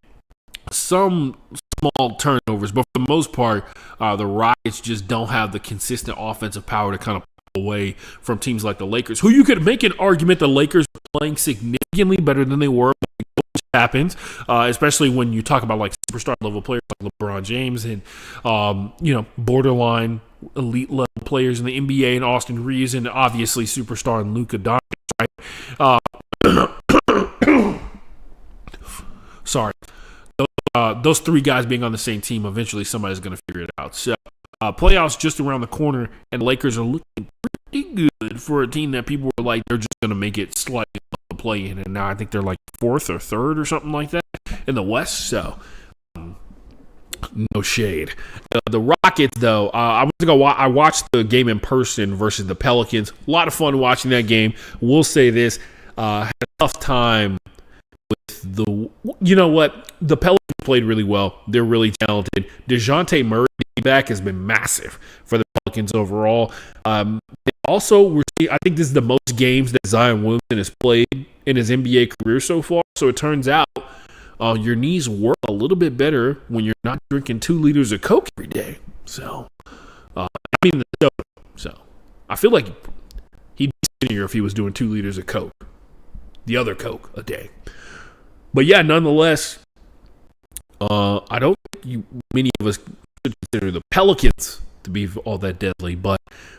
some small turnovers. But for the most part, the Rockets just don't have the consistent offensive power to kind of pull away from teams like the Lakers, who you could make an argument the Lakers are playing significantly better than they were. Which happens, especially when you talk about like superstar level players like LeBron James and borderline elite level players in the NBA and Austin Reeves and obviously superstar and Luka Doncic. Right? Sorry, those 3 guys being on the same team, eventually somebody's going to figure it out. So playoffs just around the corner, and the Lakers are looking pretty good for a team that people were like they're just going to make it slightly play in, and now I think they're like 4th or 3rd or something like that in the West. So no shade. The Rockets, though, I watched the game in person versus the Pelicans. A lot of fun watching that game. We'll say this: had a tough time with the. You know what? The Pelicans played really well. They're really talented. DeJounte Murray back has been massive for the Pelicans overall. Also, I think this is the most games that Zion Williamson has played in his NBA career so far. So it turns out your knees work a little bit better when you're not drinking 2 liters of Coke every day. So, so I feel like he'd be sitting here if he was doing 2 liters of Coke, the other Coke a day. But yeah, nonetheless, I don't think many of us should consider the Pelicans to be all that deadly, but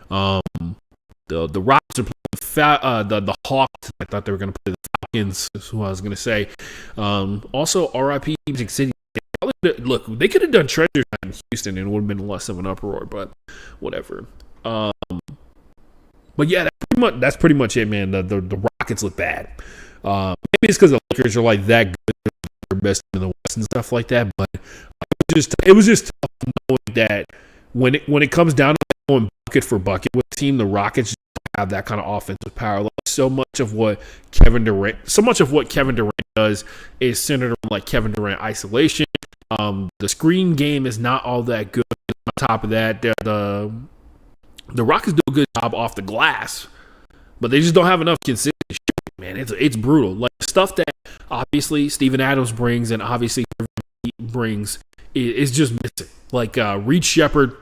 the Rockets are playing the Hawks. I thought they were going to play the Falcons. Is who I was going to say. Also, RIP Music City. Look, they could have done treasure hunt in Houston and it would have been less of an uproar, but whatever. But yeah, that's pretty much it, man. The Rockets look bad. Maybe it's because the Lakers are like that good, they're best in the West and stuff like that. But it was just tough knowing that when it comes down to going bucket for bucket with the team, the Rockets have that kind of offensive power. Like so much of what Kevin Durant does is centered on like Kevin Durant isolation. The screen game is not all that good. On top of that, the Rockets do a good job off the glass, but they just don't have enough consistency. Man, it's brutal. Like stuff that obviously Steven Adams brings and obviously brings is just missing. Like Reed Shepherd,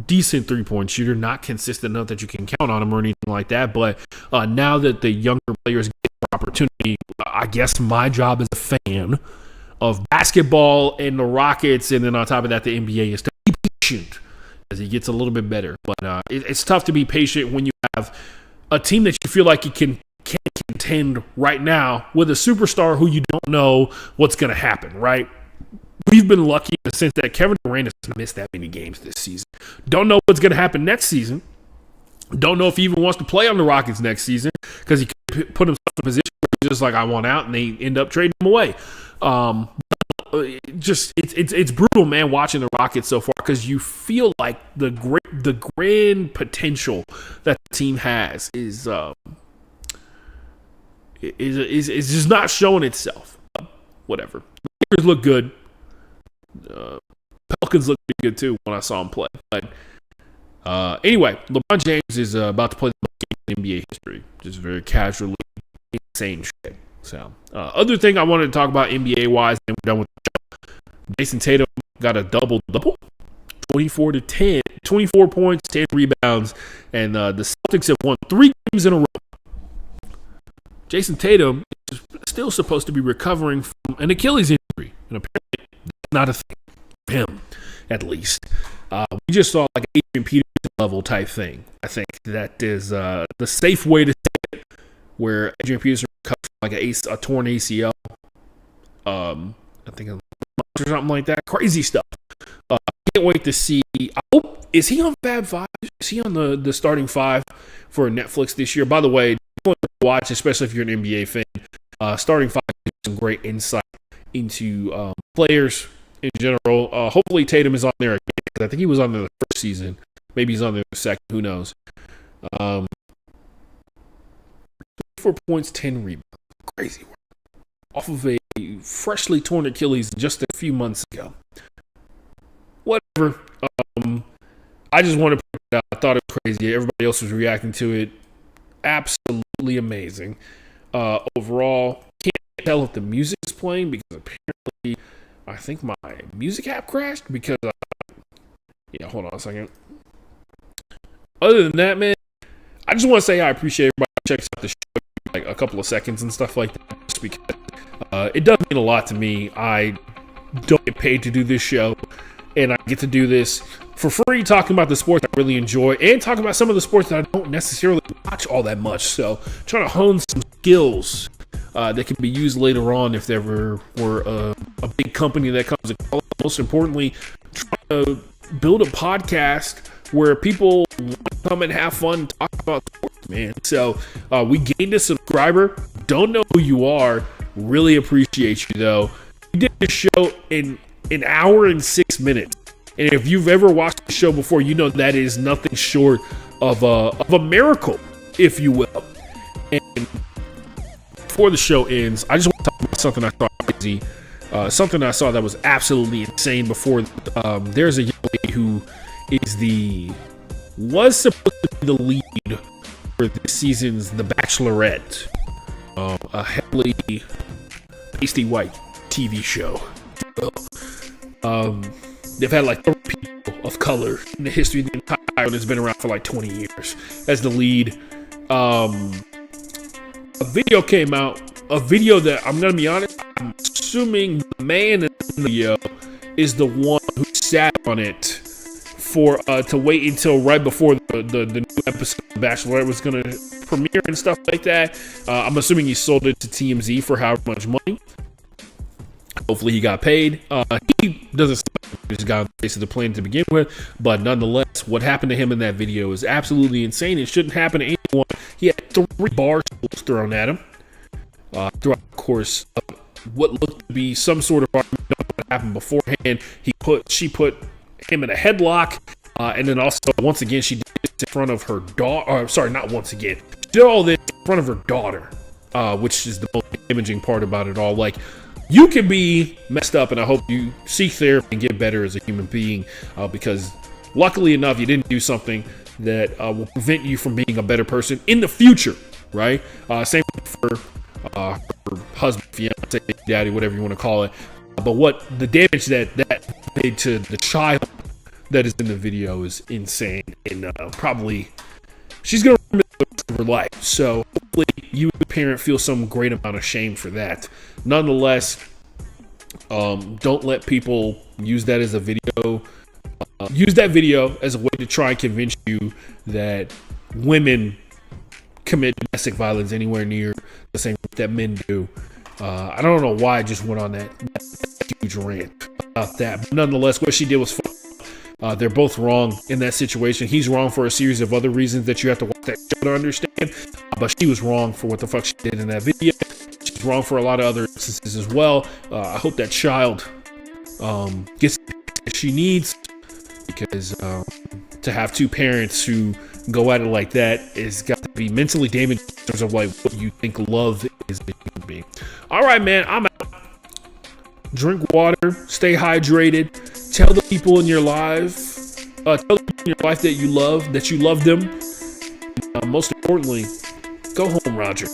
decent 3-point shooter, not consistent enough that you can count on him or anything like that. But now that the younger players get the opportunity, I guess my job as a fan of basketball and the Rockets, and then on top of that, the NBA, is to be patient as he gets a little bit better. But it's tough to be patient when you have a team that you feel like you can contend right now with a superstar who you don't know what's going to happen, right? We've been lucky in the sense that Kevin Durant has missed that many games this season. Don't know what's going to happen next season. Don't know if he even wants to play on the Rockets next season because he could put himself in a position where he's just like, I want out, and they end up trading him away. It's brutal, man, watching the Rockets so far because you feel like the grand potential that the team has is just not showing itself. Whatever. The Lakers look good. Pelicans look pretty good too when I saw him play. But anyway, LeBron James is about to play the most game in NBA history, just very casually, insane shit. So, other thing I wanted to talk about NBA wise, and we're done with the show. Jason Tatum got a double, 24 points, 10 rebounds, and the Celtics have won 3 games in a row. Jason Tatum is still supposed to be recovering from an Achilles injury, and apparently that's not a thing for him, at least. We just saw like an Adrian Peterson level type thing. I think that is the safe way to say it, where Adrian Peterson recovered from like a torn ACL. I think or something like that. Crazy stuff. Can't wait to see. I hope Is he on Fab Five? Is he on the starting five for Netflix this year? By the way, watch, especially if you're an NBA fan. Starting five gives some great insight into players in general. Hopefully Tatum is on there again, because I think he was on there the first season. Maybe he's on there the second. Who knows? 4 points, 10 rebounds. Crazy work. Off of a freshly torn Achilles just a few months ago. Whatever. I just wanted to put it out. I thought it was crazy. Everybody else was reacting to it. Absolutely amazing. Overall, can't tell if the music is playing, because apparently I think my music app crashed because hold on a second. Other than that, man, I just want to say I appreciate everybody who checks out the show like a couple of seconds and stuff like that, just because it does mean a lot to me. I don't get paid to do this show, and I get to do this for free, talking about the sports I really enjoy and talking about some of the sports that I don't necessarily watch all that much. So trying to hone some skills that can be used later on if there ever were a big company that comes to call. Most importantly, trying to build a podcast where people want to come and have fun and talk about sports, man. So we gained a subscriber. Don't know who you are. Really appreciate you, though. We did this show in an hour and 6 minutes. And if you've ever watched the show before, you know that is nothing short of a miracle, if you will. And before the show ends, I just want to talk about something I thought crazy. Something I saw that was absolutely insane before. There's a young lady who was supposed to be the lead for this season's The Bachelorette, a heavily pasty white TV show. They've had like 30 people of color in the history of the entire island. It's been around for like 20 years as the lead. A video came out, a video that, I'm gonna be honest, I'm assuming the man in the video is the one who sat on it for to wait until right before the new episode of The Bachelorette was going to premiere and stuff like that. I'm assuming he sold it to TMZ for however much money. Hopefully he got paid. He doesn't seem like this guy on the face of the plane to begin with, but nonetheless, what happened to him in that video is absolutely insane. It shouldn't happen to anyone. He had 3 bar stools thrown at him throughout the course of what looked to be some sort of argument that happened beforehand. She put him in a headlock, and then also once again she did this in front of her daughter. Sorry, not once again. She did all this in front of her daughter, which is the most damaging part about it all. Like, you can be messed up, and I hope you seek therapy and get better as a human being, because luckily enough, you didn't do something that will prevent you from being a better person in the future, right? Same for her husband, fiance, daddy, whatever you want to call it. But what the damage that made to the child that is in the video is insane, and probably she's gonna remember the rest of her life. So hopefully you as a parent feel some great amount of shame for that. Nonetheless, don't let people use that as a video. Use that video as a way to try and convince you that women commit domestic violence anywhere near the same that men do. I don't know why I just went on that huge rant about that. But nonetheless, what she did was fun. They're both wrong in that situation. He's wrong for a series of other reasons that you have to watch that show to understand. But she was wrong for what the fuck she did in that video. She's wrong for a lot of other instances as well. I hope that child gets what she needs, because to have 2 parents who go at it like that is got to be mentally damaged in terms of like what you think love is a human being. All right, man, I'm out. Drink water, stay hydrated. Tell the people in your life, that you love them. And, most importantly, go home, Roger.